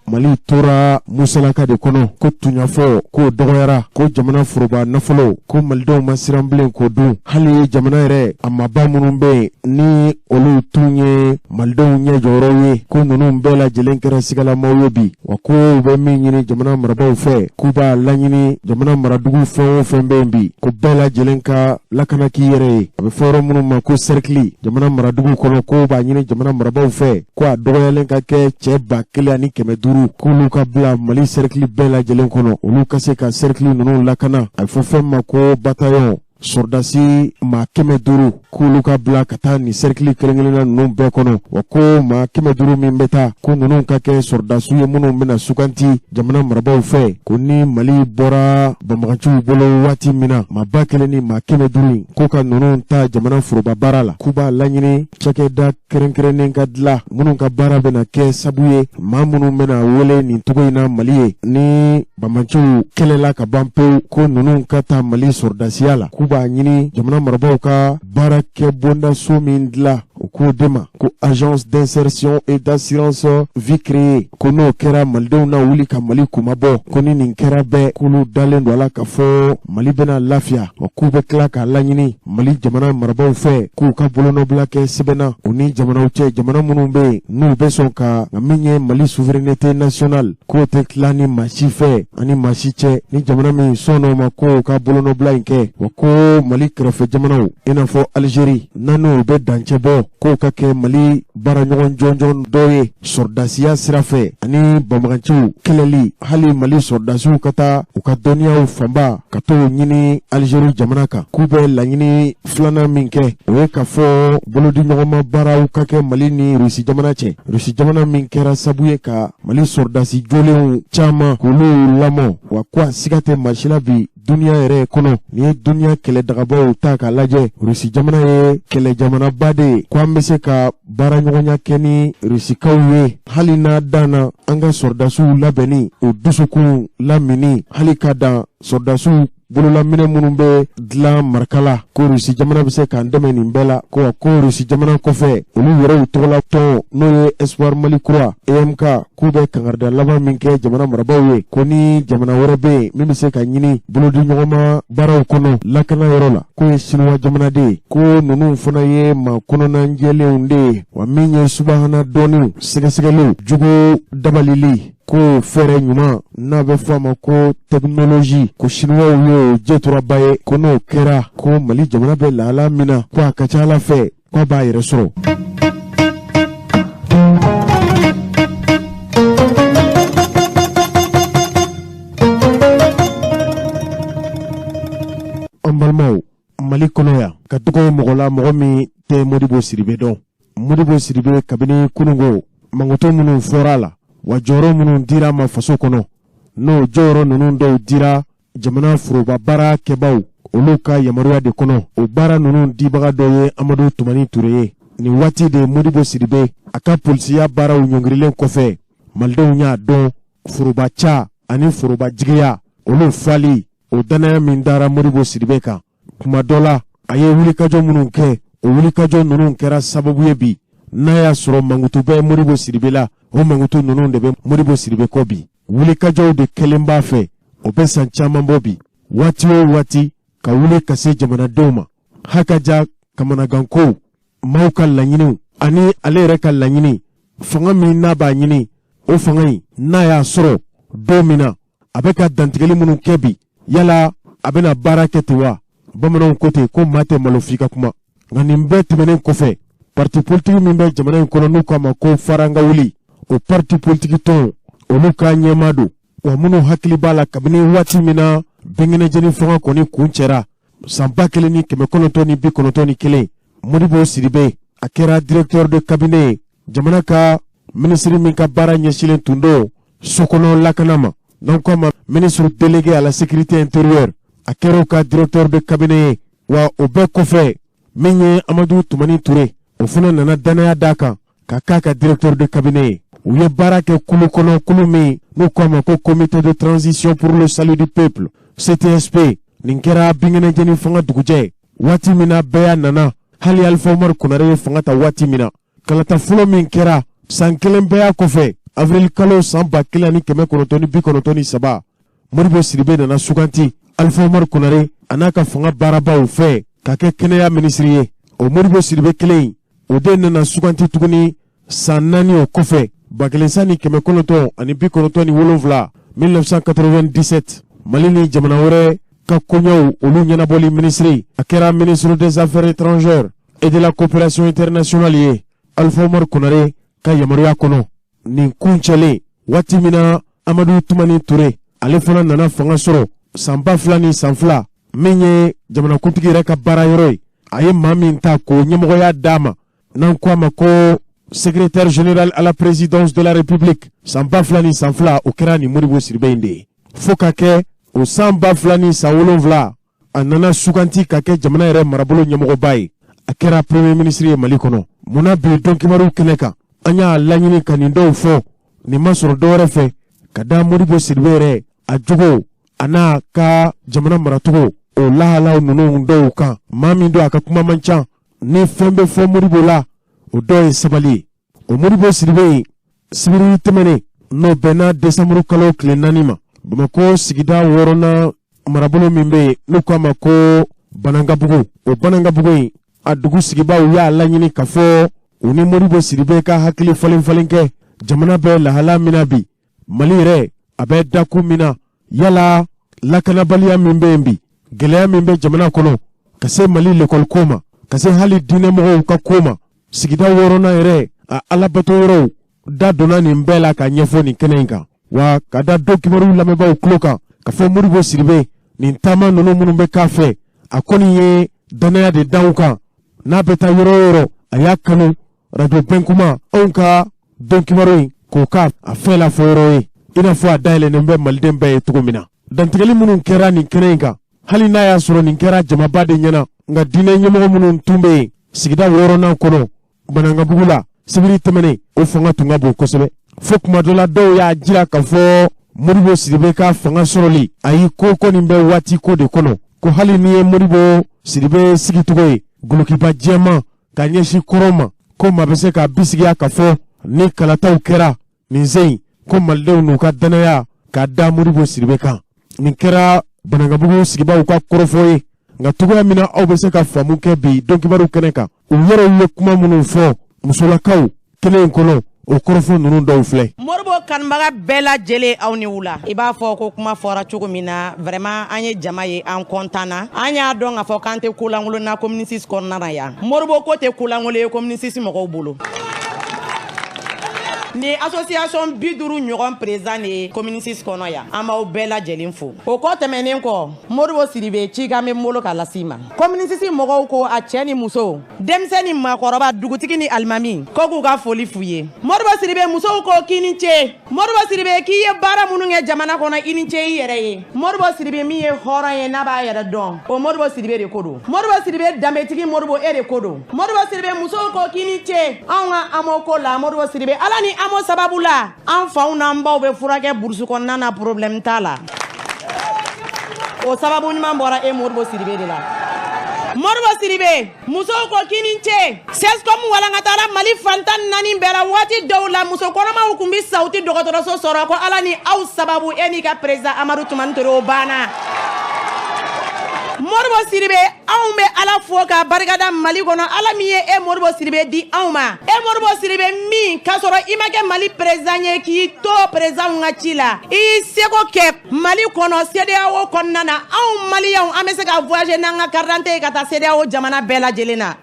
Mali tora musalaka de kɔnɔ ko tuɲafɔ k'o dɔgɔyara ko jamana foroba nafolo ko malidenw ma siran bilen k'o dun hali jamana yɛrɛ a maba minnu bɛ ni olu tun ye malidenw ɲɛ jɔyɔrɔw ye ko ninnu bɛɛ lajɛlen kɛra sigalamaw ye bi wa ko u bɛ min ɲini jamana marabaw fɛ k'u b'a laɲini jamana maradugu fɛn o fɛn bɛ yen bi ko bɛɛ lajɛlen ka lakana k'i yɛrɛ ye a bɛ fɔ yɔrɔ minnu ma ko cercle jamana maradugu kɔnɔ ko b'a ɲini jamana marabaw fɛ ko a dɔgɔyalen ka kɛ cɛ 1500 k'olu ka bila Mali cercle bɛɛ lajɛlen kɔnɔ olu ka se ka cercle ninnu lakana a bɛ fɔ fɛn ma ko bataillon sɔrdasi maa 500 k'olu ka bila ka taa ni cercle kelen-kelenna ninnu bɛɛ kɔnɔ wa ko maa 500 min bɛ taa ko ninnu ka kɛ sɔrdasiw ye minnu bɛna suganti jamana marabaw fɛ ko ni Mali bɔra banbaganciw bolo waati min na maa 1000 ni maa 500 ko ka ninnu ta jamana foroba baara la k'u b'a laɲini cakɛda kɛrɛnkɛrɛnnen ka dilan minnu ka baara bɛna kɛ sabu ye maa minnu bɛna wele nin cogo in na Mali ye ni banbanciw kɛlɛla ka ban pewu ko ninnu ka taa Mali sɔrdasiya la k'u b'a ɲini jamana marabaw ka baara kɛ bondaso min dilan o k'o de ma ko agence d'insertion et d'assurance vie créée ko n'o kɛra malidenw na wuli ka Mali kumabɔ ko ni nin kɛra bɛɛ k'olu dalen don a la ka fɔ Mali bɛna lafiya wa k'u bɛ tila k'a laɲini Mali jamana marabaw fɛ k'u ka bolonɔbila kɛ sɛbɛnna o ni jamanaw cɛ jamana minnu bɛ yen n'u bɛ sɔn ka nka min ye Mali souveraineté nationale k'o tɛ tila ni maa si fɛ ani maa si cɛ ni jamana min sɔnn'o ma k'o ka bolonɔbila in kɛ wa ko Mali kɛrɛfɛ jamanaw i n'a fɔ Algérie n'o bɛ dancɛ bɔ k'o ka kɛ Mali baaraɲɔgɔn jɔnjɔn dɔ ye sɔrdasiya sira fɛ ani banbaganciw kɛlɛli hali Mali sɔrdasiw ka taa u ka dɔnniyaw fanba ka t'o ɲini Algérie jamana kan k'u bɛ laɲini filanan min kɛ o ye ka fɔ bolodiɲɔgɔnma baaraw ka kɛ Mali ni Rusi jamana cɛ Rusi jamana min kɛra sabu ye ka Mali sɔrdasi jolenw caman k'olu lamɔ wa ko a siga tɛ maa si la bi duniya yɛrɛ kɔnɔ ni ye duniya kɛlɛ dagabaw ta k'a lajɛ Rusi jamana ye kɛlɛ jamanaba de ye ko an bɛ se ka baaraɲɔgɔnya kɛ ni Rusikaw ye hali n'a danna an ka sɔrdasiw labɛnni o dusukun lamini hali ka dan sɔrdasiw bololamine minnu bɛ dilan marikala ko Rusi jamana bɛ se k'an dɛmɛ nin bɛɛ la ko Rusi jamana kɔfɛ olu yɛrɛw tɔgɔla tɔn n'o ye Espoir Mali Kura EMK k'u bɛ kangarida laban min kɛ jamana marabaaw ye ko ni jamana wɛrɛ bɛ yen min bɛ se ka ɲini bolodi ɲɔgɔnma baaraw kɔnɔ lakana yɔrɔ la ko ye Sinuwa jamanaden ko ninnu fana ye maa kɔnɔna jɛlenw de ye wa min ye subahana dɔɔniw sɛgɛsɛgɛliw jugu dabalili ko fɛrɛ ɲuman n'a bɛ fɔ a ma ko technologie ko Sinuwaw y'o jɛturaba ye ko n'o kɛra ko Mali jamana bɛ lahala min na ko a ka ca Ala fɛ ko a b'a yɛrɛ sɔrɔ. An balimaw Mali kɔnɔ yan ka tɔgɔ mɔgɔ la mɔgɔ min tɛ Modibo Sidibe dɔn. Modibo Sidibe kabini kunungo mangoto minnu fɔra la wa jɔyɔrɔ minnu dira ma faso kɔnɔ n'o jɔyɔrɔ ninnu dɔw dira jamana foroba baara kɛbaw olu ka yamaruya de kɔnɔ o baara ninnu dibaga dɔ ye Amadu Tumani Ture ye nin waati de Modibo Sidibe a ka polisiya baaraw ɲɔngirilen kɔfɛ malidenw y'a dɔn foroba ca ani foroba jigiya olu fali o danaya min dara Modibo Sidibe kan kuma dɔ la a ye wulikajɔ minnu kɛ o wulikajɔ ninnu kɛra sababu ye bi n'a y'a sɔrɔ mankutu bɛ Modibo Sidibe la o mankutu ninnu de bɛ Modibo Sidibe kɔ bi wulikajɔw de kɛlen b'a fɛ o bɛ san caman bɔ bi waati o waati ka wuli ka se jamanadenw ma hakaja kamanagankow maaw ka laɲiniw ani ale yɛrɛ ka laɲini fanga min n'a b'a ɲini o fanga in n'a y'a sɔrɔ don min na a bɛ ka dantigɛli minnu kɛ bi yala a bɛna baara kɛ ten wa bamananw ko ten ko maa tɛ malo f'i ka kuma nka nin bɛɛ tɛmɛnen kɔfɛ parti politique min bɛ jamana in kɔnɔ n'u k'a ma ko faranga wuli o parti politique tɔn olu ka ɲɛmaa don wa minnu hakili b'a la kabini waati min na Bengenejeni fanga kɔni kun cɛra san 1991 Modibo Sidibe a kɛra directeur de cabinet jamana ka ministre min ka baara ɲɛsilen tun don sokɔnɔ lakana ma n'an ko a ma ministre délégué à la sécurité intérieure a kɛra ka directeur de cabinet wa o bɛɛ kɔfɛ min ye Amadu Tumani Ture o fana nana danaya d'a kan ka k'a ka directeur de cabinet u ye baara kɛ kulu kɔnɔ kulu min n'u ko a ma ko comité de transition pour le salut du peuple CTSP nin kɛra Bengenejeni fanga dugujɛ waati min na bɛɛ nana hali Alpha Umaru Konare ye fanga ta waati min na kalata fɔlɔ min kɛra san kelen bɛɛ kɔfɛ avril kalo san 1993 Modibo Sidibe nana suganti Alpha Umaru Konare a n'a ka fanga baarabaw fɛ ka kɛ kɛnɛya minisiri ye o Modibo Sidibe kelen o de nana suganti tuguni san 4 o kɔfɛ 1997 Mali ni jamana wɛrɛ ka koɲɛw olu ɲɛnabɔli minisiri a kɛra ministre des affaires étrangères et de la coopération internationale ye Alpha Umaru Konare ka yamaruya kɔnɔ nin kun cɛlen waati min na Amadu Tumani Ture ale fana nana fanga sɔrɔ san 2000 ni san 2 min ye jamanakuntigi yɛrɛ ka baara yɔrɔ ye a ye maa min ta k'o ɲɛmɔgɔya d'a ma n'an ko a ma ko secrétaire général à la présidence de la République san 2000 ni san 2 o kɛra ni Modibo Sidibe in de ye fo ka kɛ o san 2000 ni san 7 a nana suganti ka kɛ jamana yɛrɛ marabolo ɲɛmɔgɔba ye a kɛra premier ministre ye Mali kɔnɔ munna bi dɔnkibaru kɛnɛ kan an y'a laɲini ka nin dɔw fɔ nin ma sɔrɔ dɔwɛrɛ fɛ ka da Modibo Sidibe yɛrɛ a jogo a n'a ka jamana maracogo o lahalaw ninnu dɔw kan maa min don a ka kuma man ca ni fɛn bɛ fɔ Modibo la o dɔ ye sabali ye o Modibo Sidibe sibiri tɛmɛnen n'o bɛnna décembre kalo tile 4 ma Bamako sigida 6nan marabolo min bɛ yen n'u k'a ma ko Banangabugu o Banangabugu in a dugu sigibaw y'a laɲini ka fɔ u ni Modibo Sidibe ka hakili falen kɛ jamana bɛ lahala min na bi Mali yɛrɛ a bɛ daku min na yala lakanabaliya min bɛ yen bi gɛlɛya min bɛ jamana kɔnɔ ka se Mali l'école ko ma ka se hali diinɛmɔgɔw ka ko ma sigida 6nan yɛrɛ a alabato yɔrɔw da donna nin bɛɛ la ka ɲɛfɔ nin kɛnɛ in kan wa ka da dɔkibaru lamɛnbaaw tulo kan ka fɔ Modibo Sidibe nin taama ninnu minnu bɛ k'a fɛ a kɔni ye danaya de d'anw kan n'a bɛ taa yɔrɔ o yɔrɔ a y'a kanu radio Benkouma anw ka dɔkibaru in k'o k'a fɛn la fɔ yɔrɔ ye i n'a fɔ a dayɛlɛnnen bɛ maliden bɛɛ ye cogo min na dantigɛli minnu kɛra nin kɛnɛ in kan hali n'a y'a sɔrɔ nin kɛra jamaba de ɲɛna nka diinɛ ɲɛmɔgɔ minnu tun bɛ yen sigida 6nan kɔnɔ Banangabugu la sibiri tɛmɛnen o fanga tun ka bon kosɛbɛ fo kuma dɔ la dɔw y'a jira k'a fɔ Modibo Sidibé ka fanga sɔrɔli ayi ko nin bɛ waati ko de kɔnɔ ko hali ni ye Modibo Sidibé sigicogo ye golokiba jɛman ka ɲɛsin kɔrɔ ma ko maa bɛ se ka bisigiya ka fɔ ni kalataw kɛra nin sen ko malidenw n'u ka danaya ka da Modibo Sidibé kan nin kɛra Banangabugu sigibaw ka kɔrɔfɔ ye nka cogoya min na aw bɛ se ka faamu kɛ bi dɔnkibaru kɛnɛ kan u yɛrɛw ye kuma minnu fɔ musolakaw kelen in kɔnɔ o kɔrɔfɔ ninnu dɔw filɛ. Modibo kanubaga bɛɛ lajɛlen aw ni wula i b'a fɔ ko kuma fɔra cogo min na vraiment an ye jama ye an kontaan na an y'a dɔn k'a fɔ k'an tɛ kolankolon na communiste kɔnɔna na yan Modibo ko tɛ kolankolon ye communiste mɔgɔw bolo. Ni association 50 ɲɔgɔn président de communiste kɔnɔ yan an b'aw bɛɛ lajɛlen fo o kɔ tɛmɛnen kɔ Modibo Sidibé cikan bɛ n bolo ka lasi ma communiste mɔgɔw ko a cɛ ni muso denmisɛn ni maakɔrɔba dugutigi ni alimami ko k'u ka foli f'u ye Modibo Sidibé musow ko k'i ni ce Modibo Sidibé k'i ye baara minnu kɛ jamana kɔnɔ i ni ce i yɛrɛ ye Modibo Sidibé min ye hɔrɔn ye n'a b'a yɛrɛ dɔn o Modibo Sidibé de ko don Modibo Sidibé danbetigi Modibo e de ko don Modibo Sidibé musow ko k'i ni ce anw ka amo ko la Modibo Sidibé ala ni amo sababu la an faw n'an baw bɛ furakɛ burusi kɔnɔna na problème t'a la o sababu ɲuman bɔra e Modibo Sidibé de la Modibo Sidibé musow ko k'i ni ce CESCOM walankatala Mali fantan 4 bɛɛ la waati dɔw la muso kɔnɔmaw tun bɛ sa u tɛ dɔgɔtɔrɔso sɔrɔ ko ala ni aw sababu e n'i ka président Amadu Tumani Ture o banna Modibo Sidibé anw bɛ ala fo ka barikada Mali kɔnɔ ala min ye e Modibo Sidibé di anw ma e Modibo Sidibé min ka sɔrɔ i ma kɛ Mali président ye k'i to président ka ci la i y'i seko kɛ Mali kɔnɔ CEDEAO kɔnɔna na anw maliyɛnw an bɛ se ka voyager n'an ka carte d'identité ye ka taa CEDEAO jamana bɛɛ lajɛlen na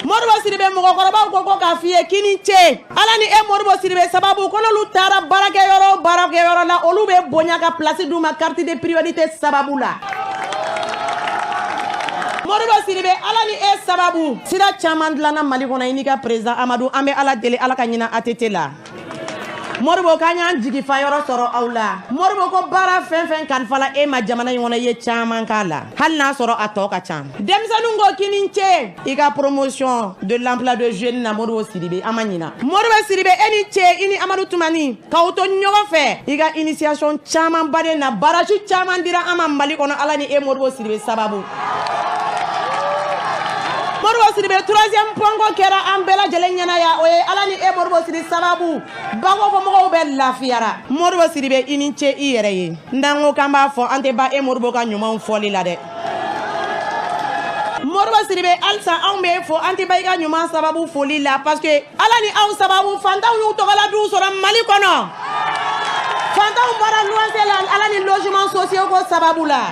Modibo Sidibé mɔgɔkɔrɔbaw ko k'a f'i ye k'i ni ce ala ni e Modibo Sidibé sababu ko n'olu taara baarakɛyɔrɔ la olu bɛ bonya ka place d'u ma carte de priorité sababu la Modibo Sidibé ala ni e sababu sira caman dilanna Mali kɔnɔ i n'i ka président Amadu an bɛ ala deli ala ka ɲina ATT la Modibo k'an y'an jigi fa yɔrɔ sɔrɔ aw la Modibo ko baara fɛn fɛn kalifala e ma jamana in kɔnɔ i ye caman k'a la hali n'a sɔrɔ a tɔ ka ca denmisɛnninw ko k'i ni ce i ka promotion de l'emploi de jeune na Modibo Sidibé an ma ɲina Modibo Sidibé e ni ce i ni Amadu Tumani k'aw to ɲɔgɔn fɛ i ka initiation caman baden na barrage caman dira an ma Mali kɔnɔ ala ni e Modibo Sidibé sababu Modibo Sidibé 3e ponko kɛra an bɛɛ lajɛlen ɲɛna ya o ye ala ni e Modibo Sidibé sababu banko fɔ mɔgɔw bɛ lafiyara Modibo Sidibé i ni ce i yɛrɛ ye n'an ko k'an b'a fɔ an tɛ ba e Modibo ka ɲumanw fɔli la dɛ Modibo Sidibé halisa anw bɛ fɔ an tɛ ba i ka ɲuman sababu foli la parce que ala ni aw sababu fantanw y'u tɔgɔladu sɔrɔ Mali kɔnɔ fantanw bɔra luwanse la ala ni logement sociaux ko sababu la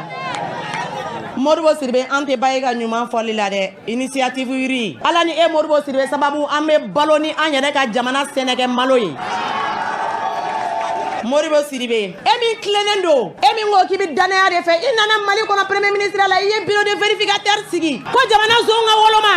Modibo Sidibé an tɛ ba i ka ɲuman fɔli la dɛ initiative yiri ala ni e Modibo Sidibé sababu an bɛ balo ni an yɛrɛ ka jamana sɛnɛkɛ malo ye Modibo Sidibé e min tilennen don e min ko k'i bɛ danaya de fɛ i nana Mali kɔnɔ premier ministre la i ye bureau de vérificateur sigi ko jamana zon ka woloma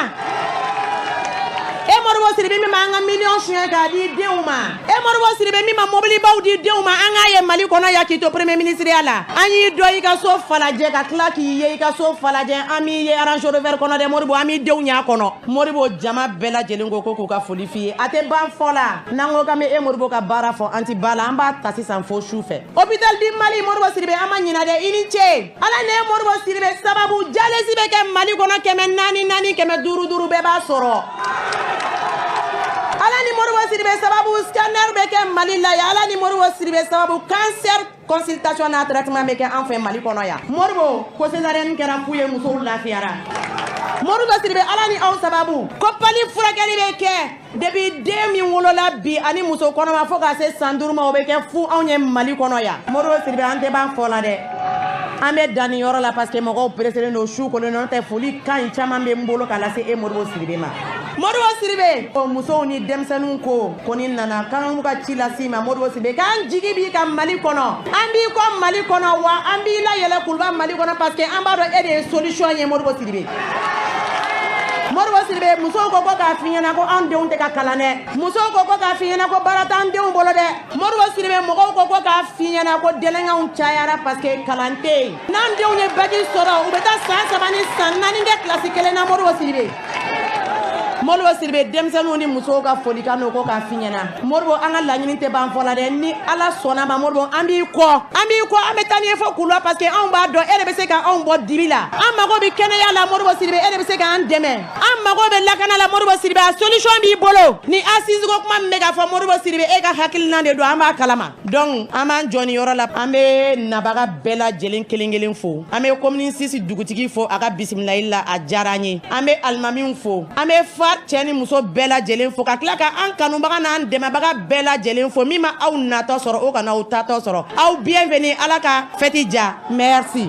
e Modibo Sidibé min ma an ka million suɲɛ k'a di denw ma e Modibo Sidibé min ma mobilibaw di denw ma an k'a ye Mali kɔnɔ ya k'i to premier ministre la an y'i dɔn i ka so falajɛ ka tila k'i ye i ka so falajɛ an b'i ye arrangeur de verre kɔnɔ dɛ Modibo an b'i denw ɲ'a kɔnɔ Modibo jama bɛɛ lajɛlen ko k'u ka foli f'i ye a tɛ ban fɔ la n'an ko k'an bɛ e Modibo ka baara fɔ an tɛ ba la an b'a ta sisan fo su fɛ hôpital di Mali Modibo Sidibé an ma ɲina dɛ i ni ce ala ne Modibo Sidibé sababu jalesi bɛ kɛ Mali kɔnɔ 400 500 bɛɛ b'a sɔrɔ ala ni Modibo Sidibé sababu scanner bɛ kɛ Mali la ya ala ni Modibo Sidibé sababu cancer consultation n'a traitement bɛ kɛ an fɛ Mali kɔnɔ ya Modibo ko césarienne kɛra fu ye musow lafiyara Modibo Sidibé ala ni aw sababu ko pali furakɛli bɛ kɛ depuis den min wolola bi ani muso kɔnɔma fo ka se san 5 ma o bɛ kɛ fu anw ye Mali kɔnɔ ya Modibo Sidibé an tɛ ban fɔ la dɛ an bɛ dan nin yɔrɔ la parce que mɔgɔw presselen don su kolen n'o tɛ foli ka ɲi caman bɛ n bolo ka lase e Modibo Sidibé ma Modibo Sidibé o musow ni denmisɛnninw ko ni nana k'an ka ci lase ma Modibo Sidibé k'an jigi b'i ka Mali kɔnɔ an b'i kɔ Mali kɔnɔ wa an b'i layɛlɛ kuluba Mali kɔnɔ parce que an b'a dɔn e de ye solution ye Modibo Sidibé Modibo Sidibé musow ko k'a f'i ɲɛna ko an denw tɛ ka kalan dɛ musow ko k'a f'i ɲɛna ko baara t'an denw bolo dɛ Modibo Sidibé mɔgɔw ko k'a f'i ɲɛna ko délinquants cayara parce que kalan tɛ yen n'an denw ye bac sɔrɔ u bɛ taa san 3 ni san 4 kɛ classe 1 na Modibo Sidibé Moribo Sidibe denmisɛnninw ni musow ka folikan n'o ko k'a f'i ɲɛna. Moribo an ka laɲini tɛ ban fɔ la dɛ, ni Ala sɔnna ma Moribo an b'i kɔ an bɛ taa n'i ye fɔ Kuluba parce que anw b'a dɔn e de bɛ se ka anw bɔ dibi la. An mago bɛ kɛnɛya la Moribo Sidibe e de bɛ se k'an dɛmɛ. An mago bɛ lakana la Moribo Sidibe a solution b'i bolo. Ni assise ko kuma min bɛ ka fɔ Moribo Sidibe e ka hakilina de don an b'a kalama. Donc an b'an jɔ nin yɔrɔ la an bɛ nabaga bɛɛ lajɛlen kelen kelen fo. An bɛ commune 6 dugutigi fo a ka bisimilayi la a diyara an ye. An bɛ alimamiw fo. An bɛ fa cɛ ni muso bɛɛ lajɛlen fo ka tila ka an kanubaga n'an dɛmɛbaga bɛɛ lajɛlen fo min ma aw natɔ sɔrɔ o kana aw tatɔ sɔrɔ. Aw bienvenue Ala ka fête ja. Merci.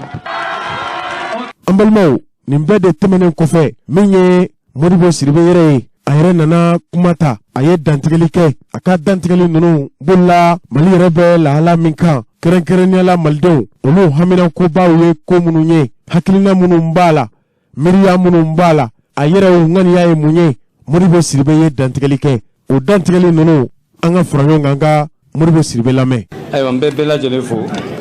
An balimaw nin bɛɛ de tɛmɛnen kɔfɛ min ye Moribo Sidibe yɛrɛ ye a yɛrɛ nana kuma ta a ye dantigɛli kɛ a ka dantigɛli ninnu bolila Mali yɛrɛ bɛ lahala min kan kɛrɛnkɛrɛnniyala malidenw olu haminakobaw ye ko minnu ye hakilina minnu b'a la miiriya minnu b'a la a yɛrɛ ŋaniya ye mun ye Moribo Sidibe ye dantigɛli kɛ o dantigɛli ninnu an ka fara ɲɔgɔn kan ka Moribo Sidibe lamɛn. Ayiwa n bɛ bɛɛ lajɛlen fo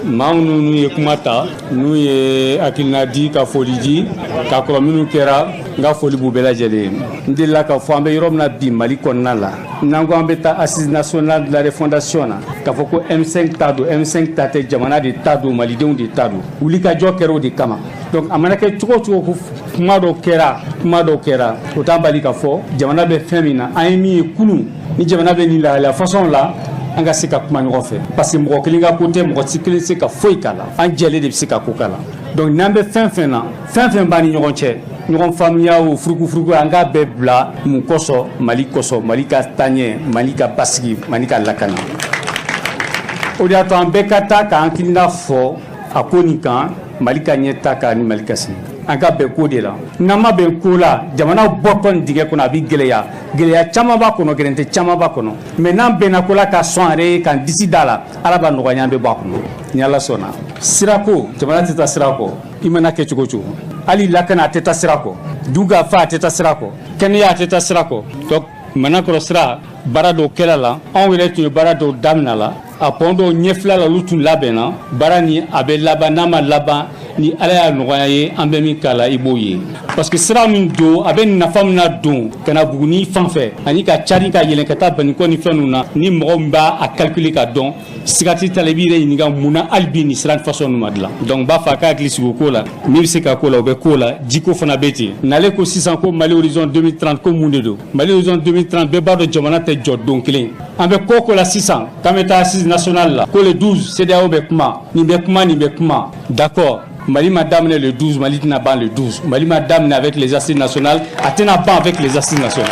maa minnu ye kuma ta n'u ye hakilina di ka foli di ka kɔrɔ minnu kɛra n ka foli b'u bɛɛ lajɛlen n delila k'a fɔ an bɛ yɔrɔ min na bi Mali kɔnɔna la n'an ko an bɛ taa assise nationale de la refondation na k'a fɔ ko M5 ta don M5 ta tɛ jamana de ta don malidenw de ta don wulikajɔ kɛra o de kama donc a mana kɛ cogo o cogo ko kuma dɔw kɛra o t'an bali k'a fɔ jamana bɛ fɛn min na an ye min ye kunun ni jamana bɛ nin lahalaya façon la an ka se ka kuma ɲɔgɔn fɛ parce que mɔgɔ kelen ka ko tɛ mɔgɔ si kelen se ka foyi k'a la an jɛlen de bɛ se ka ko k'a la donc n'an bɛ fɛn fɛn na fɛn fɛn b'a ni ɲɔgɔn cɛ ɲɔgɔn faamuya o furuku an k'a bɛɛ bila mun kosɔn Mali ka taaɲɛ Mali ka basigi Mali ka lakana o de y'a to an bɛɛ ka taa k'an hakilina fɔ a ko nin kan Mali ka ɲɛ ta kan ni Mali ka sigi an ka bɛn ko de la n'an ma bɛn ko la jamana bɔtɔ nin dingɛ kɔnɔ a bɛ gɛlɛya caman b'a kɔnɔ gɛrɛntɛ caman b'a kɔnɔ mais n'an bɛnna ko la ka sɔn yɛrɛ ye k'an disi da la Ala b'a nɔgɔya an bɛ bɔ a kɔnɔ ni Ala sɔnna sirako jamana tɛ taa sira kɔ i mana kɛ cogo o cogo hali lakana a tɛ taa sira kɔ duga fa a tɛ taa sira kɔ kɛnɛya a tɛ taa sira kɔ donc manakɔrɔ sira baara dɔw kɛra la anw yɛrɛ tun ye baara dɔw daminɛ la a pɔn dɔw ɲɛfila la olu tun labɛnna baara ni a bɛ laban n'a ma laban ni Ala y'a nɔgɔya ye an bɛ min k'a la i b'o ye parce que sira min don a bɛ nafa min na don ka na Buguni fan fɛ ani ka cari ka yɛlɛn ka taa Banikɔ ni fɛn ninnu na ni mɔgɔ min b'a calculer ka dɔn sigati ta la i b'i yɛrɛ ɲininka mun na hali bi nin sira ni façon ninnu ma dilan donc n b'a fɔ a ka hakili sigi o ko la min bɛ se ka ko la o bɛ ko la jiko fana bɛ ten n'ale ko sisan ko Mali horizon 2030 ko mun de don Mali horizon 2030 bɛɛ b'a dɔn jamana tɛ jɔ don kelen an bɛ ko la sisan k'an bɛ taa assise nationale la ko le 12 CEDEAO bɛ kuma nin bɛ kuma d'accord Mali m'a daminɛ le 12 Mali tɛna ban le 12 Mali m'a daminɛ avec les assises nationales a tɛna ban avec les assises nationales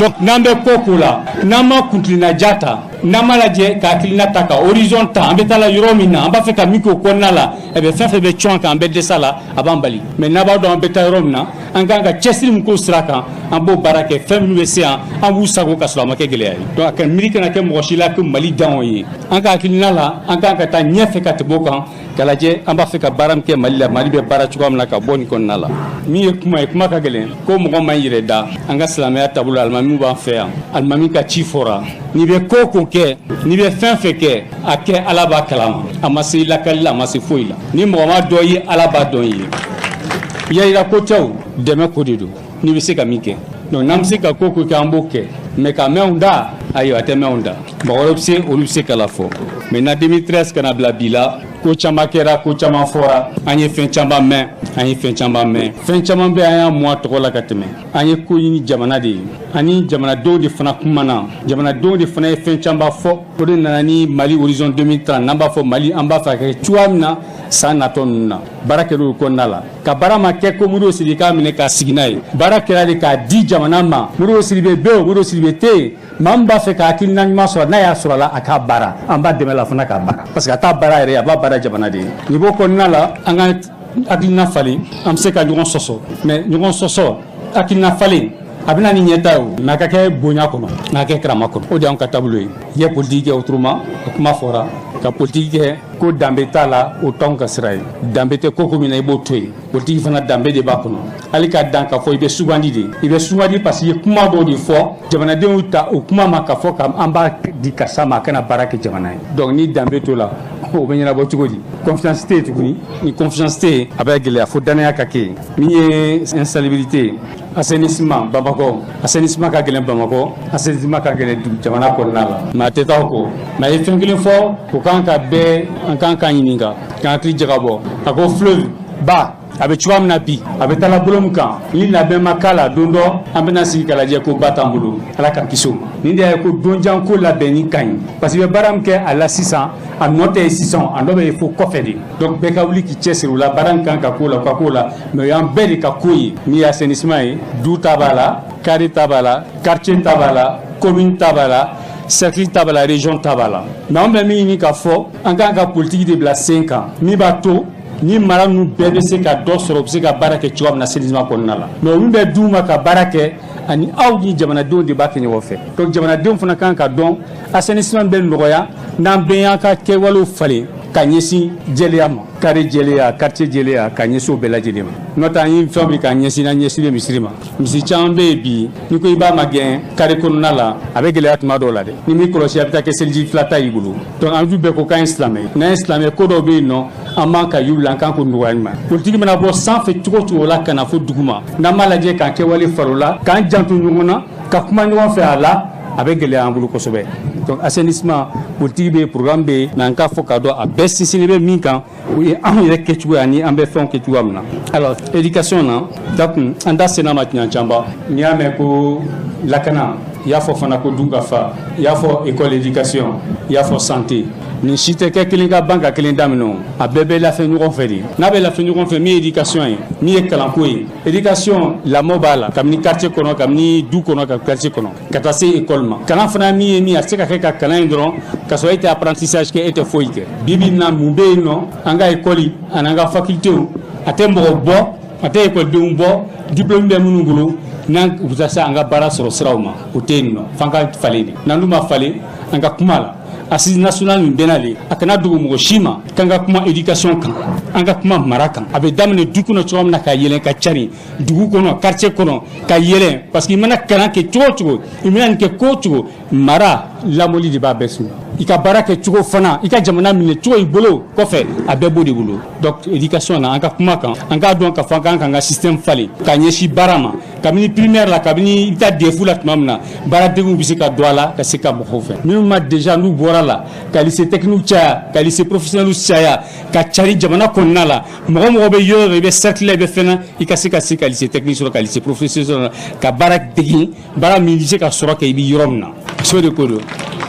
donc n'an bɛ ko la n'an ma kuntilinaja ta n'an ma lajɛ ka hakilina ta ka horizon ta an bɛ taa la yɔrɔ min na an b'a fɛ ka min k'o kɔnɔna la fɛn fɛn bɛ cɔn kan an bɛ dɛsɛ a la a b'an bali mais n'a b'a dɔn an bɛ taa yɔrɔ min na an kan ka cɛsiri min k'o sira kan an b'o baara kɛ fɛn minnu bɛ se yan an b'u sago ka sɔrɔ a ma kɛ gɛlɛya ye donc a ka miiri kana kɛ mɔgɔ si la ko Mali dan o ye an ka hakilina la an kan ka taa ɲɛfɛ ka tɛmɛ o kan ka lajɛ an b'a fɛ ka baara min kɛ Mali la Mali bɛ baara cogoya min na ka bɔ nin kɔnɔna la min ye kuma ka gɛlɛn ko mɔgɔ man yɛrɛ da an ka silamɛya taabolo alimamiw b'an fɛ yan alimami ka ci fɔra n'i bɛ ko kɛ n'i bɛ fɛn kɛ a kɛ Ala b'a kalama a ma se lakali la a ma se foyi la ni mɔgɔ ma dɔ ye Ala b'a dɔn ye yayira ko tɛw dɛmɛ ko de don n'i bɛ se ka min kɛ donc n'an bɛ se ka ko kɛ an b'o kɛ mais ka mɛnw da ayiwa a tɛ mɛnw da mɔgɔ wɛrɛ bɛ se olu bɛ se ka la fɔ mais na 2013 kana bila bi la ko caman kɛra ko caman fɔra an ye fɛn caman mɛn fɛn caman bɛ an y'a mɔn a tɔgɔ la ka tɛmɛ an ye ko ɲini jamana de ye ani jamanadenw de fana kumana jamanadenw de fana ye fɛn caman fɔ o de nana ni Mali horizon 2030 n'an b'a fɔ Mali an b'a fɛ a kɛ cogoya min na san natɔ ninnu na baara kɛra o kɔnɔna la ka baara ma kɛ ko Modibo Sidibe k'a minɛ k'a sigi n'a ye baara kɛra de k'a di jamana ma Modibo Sidibe bɛ yen Modibo Sidibe tɛ yen maa min b'a fɛ ka hakilina ɲuman sɔrɔ n'a y'a sɔrɔ la a k'a baara an b'a dɛmɛ la fana k'a baara parce que a t'a baara yɛrɛ a b'a baara jamana de ye niveau kɔnɔna la an ka hakilina falen an bɛ se ka ɲɔgɔn sɔsɔ mais ɲɔgɔn sɔsɔ hakilina falen a bɛna ni ɲɛta ye o mais a ka kɛ bonya kɔnɔ n'a kɛ karama kɔnɔ o de y'anw ka taabolo ye i ye politiki kɛ autrement o kuma fɔra ka politiki kɛ ko danbe t'a la o t'anw ka sira ye danbe tɛ ko min na i b'o to yen politiki fana danbe de b'a kɔnɔ hali ka dan k'a fɔ i bɛ sugandi de i bɛ sugandi parce que i ye kuma dɔw de fɔ jamanadenw ta o kuma ma k'a fɔ k'an b'a di karisa ma a kana baara kɛ jamana ye donc ni danbe t'o la o bɛ ɲɛnabɔ cogo di confiance tɛ yen tuguni ni confiance tɛ yen a bɛ gɛlɛya fo danaya ka kɛ yen min ye insalubrité assainissement Bamako assainissement ka gɛlɛn Bamako assainissement ka gɛlɛn jamana kɔnɔna la mais a tɛ taa o kɔ mais a ye fɛn kelen fɔ o kan ka bɛɛ an kan k'a ɲininka k'an hakili jagabɔ a ko fleuve ba a bɛ cogoya min na bi a bɛ taa bolo min kan ni labɛn ma k'a la don dɔ an bɛna sigi k'a lajɛ ko ba t'an bolo ala k'an kisi o ma nin de ye ko donjan ko labɛnni ka ɲi parce que i bɛ baara min kɛ a la sisan a nɔ tɛ sisan a nɔ bɛ ye fo kɔfɛ de donc bɛɛ ka wuli k'i cɛsiri o la baara min kan ka k'o la o ka k'o la mais o y'an bɛɛ de ka ko ye min ye assainissement ye du ta b'a la carré ta b'a la quartier ta b'a la commune ta b'a la cercle ta b'a la région ta b'a la mais an bɛ min ɲini k'a fɔ an kan ka politique de bila sen kan min b'a to ni mara ninnu bɛɛ bɛ se ka dɔ sɔrɔ u bɛ se ka baara kɛ cogoya min na assainissement kɔnɔna la mais olu bɛ d'u ma ka baara kɛ ani aw ni jamanadenw de b'a kɛ ɲɔgɔn fɛ donc jamanadenw fana kan ka dɔn assainissement bɛ nɔgɔya n'an bɛɛ y'an ka kɛwalew falen ka ɲɛsin jɛlenya ma carré jɛlenya quartier jɛlenya ka ɲɛsin o bɛɛ lajɛlen ma n'o tɛ an ye fɛn min ka ɲɛsin n'an ɲɛsinnen misiri ma misi caman bɛ yen bi ni ko i b'a magɛn carré kɔnɔna la a bɛ gɛlɛya tuma dɔw la dɛ ni m'i kɔlɔsi a bɛ taa kɛ seliji filata y'i bolo donc an dun bɛɛ ko k'an ye silamɛ ye n'an ye silamɛ ko dɔw bɛ yen nɔ an man ka y'u la an kan k'o nɔgɔya ɲuman politique mana bɔ sanfɛ cogo o cogo la ka na fo duguma n'an b'a lajɛ k'an kɛwale fara o la k'an janto ɲɔgɔn na ka kuma ɲɔgɔn fɛ a la a bɛ gɛlɛya an bolo kosɛbɛ donc assainissement politique bɛ programme bɛ mais an k'a fɔ k'a dɔn a bɛɛ sinsinnen bɛ min kan o ye anw yɛrɛ kɛcogo ani an bɛ fɛnw kɛ cogoya min na alors éducation na dakun an da senna ma tiɲɛ canba n'i y'a mɛn ko lakana i y'a fɔ fana ko dun ka fa i y'a fɔ école éducation i y'a fɔ santé nin si tɛ kɛ kelen ka ban ka kelen daminɛ a bɛɛ bɛ lafɛ ɲɔgɔn fɛ de n'a bɛ lafɛ ɲɔgɔn fɛ min ye éducation ye min ye kalanko ye éducation lamɔ b'a la kabini quartier kɔnɔ kabini du kɔnɔ ka quartier kɔnɔ ka taa se école ma kalan fana min ye min a se ka kɛ ka kalan in dɔrɔn ka sɔrɔ e tɛ apprentissage kɛ e tɛ foyi kɛ bi bi in na mun bɛ yen nɔ an ka école ani an ka facultéw a tɛ mɔgɔ bɔ a tɛ écoledenw bɔ diplôme bɛ minnu bolo n'an u bɛ se an ka baara sɔrɔ siraw ma o tɛ yen nɔ f'an ka falen de n'an dun ma falen an ka kuma la assise nationale min bɛnale a kana dogo mɔgɔ si ma k'an ka kuma éducation kan an ka kuma mara kan a bɛ daminɛ du kɔnɔ cogoya min na ka yɛlɛn ka cari dugu kɔnɔ quartier kɔnɔ ka yɛlɛn parce que i mana kalan kɛ cogo o cogo i mana nin kɛ ko o cogo mara lamɔli de b'a bɛɛ sun i ka baara kɛ cogo fana i ka jamana minɛ cogo i bolo kɔfɛ a bɛɛ b'o de bolo donc éducation na an ka kuma kan an k'a dɔn k'a fɔ an kan ka système falen ka ɲɛsin baara ma kabini primaire la kabini i bɛ taa DEF la tuma min na baaradegew bɛ se ka don a la ka se ka mɔgɔw fɛ minnu ma déjà n'u bɔra la ka lycée technique caya ka lycée professionnel caya ka cari jamana kɔnɔna la mɔgɔ mɔgɔ bɛ yɔrɔ dɔ i bɛ cercle la i bɛ fɛn na i ka se ka lycée technique sɔrɔ ka lycée professionnel ka baara dege baara min i bɛ se ka sɔrɔ kɛ i bɛ yɔrɔ min na so de ko don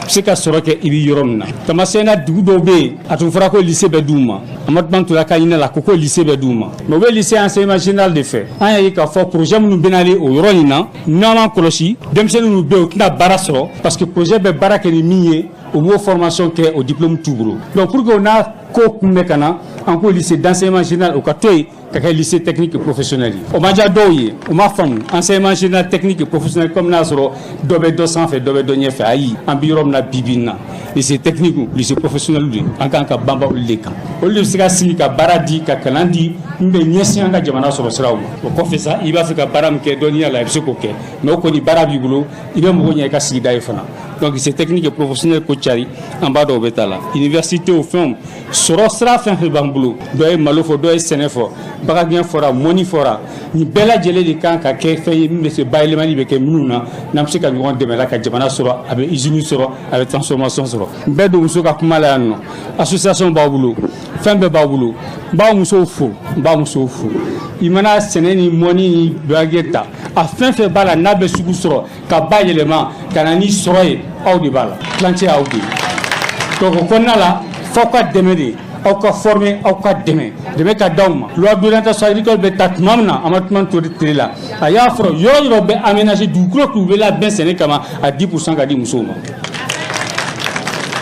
se ka sɔrɔ kɛ i bɛ yɔrɔ min na tamasɛn na dugu dɔw bɛ yen a tun fɔra ko lycée bɛ d'u ma a ma tuma tora ka ɲinɛ la ko lycée bɛ d'u ma mais u bɛ lycée enseignement général de fɛ an y'a ye k'a fɔ projet minnu bɛ nalen o yɔrɔ in na n'an m'an kɔlɔsi denmisɛnnin minnu bɛ yen u tɛna baara sɔrɔ parce que projet bɛ baara kɛ ni min ye o b'o formation kɛ o diplôme t'u bolo donc pour que o n'a ko kunbɛ ka na an ko lycée d'enseignement général o ka to yen ka kɛ lycée technique et professionnel ye o ma diya dɔw ye o ma faamu enseignement général technique et professionnel comme n'a sɔrɔ dɔ bɛ dɔ sanfɛ dɔ bɛ dɔ ɲɛfɛ ayi an bɛ yɔrɔ min na bi bi in na lycée technique lycée professionnel de an kan ka banba olu de kan olu de bɛ se ka sigi ka baara di ka kalan di min bɛ ɲɛsin an ka jamana sɔrɔ siraw ma o kɔfɛ sa i b'a fɛ ka baara min kɛ dɔnniya la i bɛ se k'o kɛ mais o kɔni baara b'i bolo i bɛ mɔgɔw ɲɛ i ka sigida ye fana donc lycée technique et professionnel ko cari an b'a dɔn o bɛ taa la université o fɛnw sɔrɔ sira fɛn fɛn b'an bolo dɔ ye malo fɔ dɔ ye sɛnɛ fɔ bagagɛn fɔra mɔni fɔra nin bɛɛ lajɛlen de kan ka kɛ fɛn ye min bɛ se bayɛlɛmali bɛ kɛ minnu na n'an bɛ se ka ɲɔgɔn dɛmɛ la ka jamana sɔrɔ a bɛ usine sɔrɔ a bɛ transformation sɔrɔ n bɛɛ don muso ka kuma la yan nɔ association b'aw bolo fɛn bɛɛ b'aw bolo n b'aw musow fo n b'aw musow fo i mana sɛnɛ ni mɔni ni bagagɛn ta a fɛn fɛn b'a la n'a bɛ sugu sɔrɔ ka bayɛlɛma ka na ni sɔrɔ ye aw de b'a la tilancɛ aw de ye donc o kɔnɔna la f'aw ka dɛmɛ de aw ka former aw ka dɛmɛ ka d'aw ma loi d'orientation agricole bɛ ta tuma min na a ma tuma to tile la a y'a fɔra yɔrɔ yɔrɔ bɛ aménager dugukolo k'u bɛ labɛn sɛnɛ kama a 10% ka di musow ma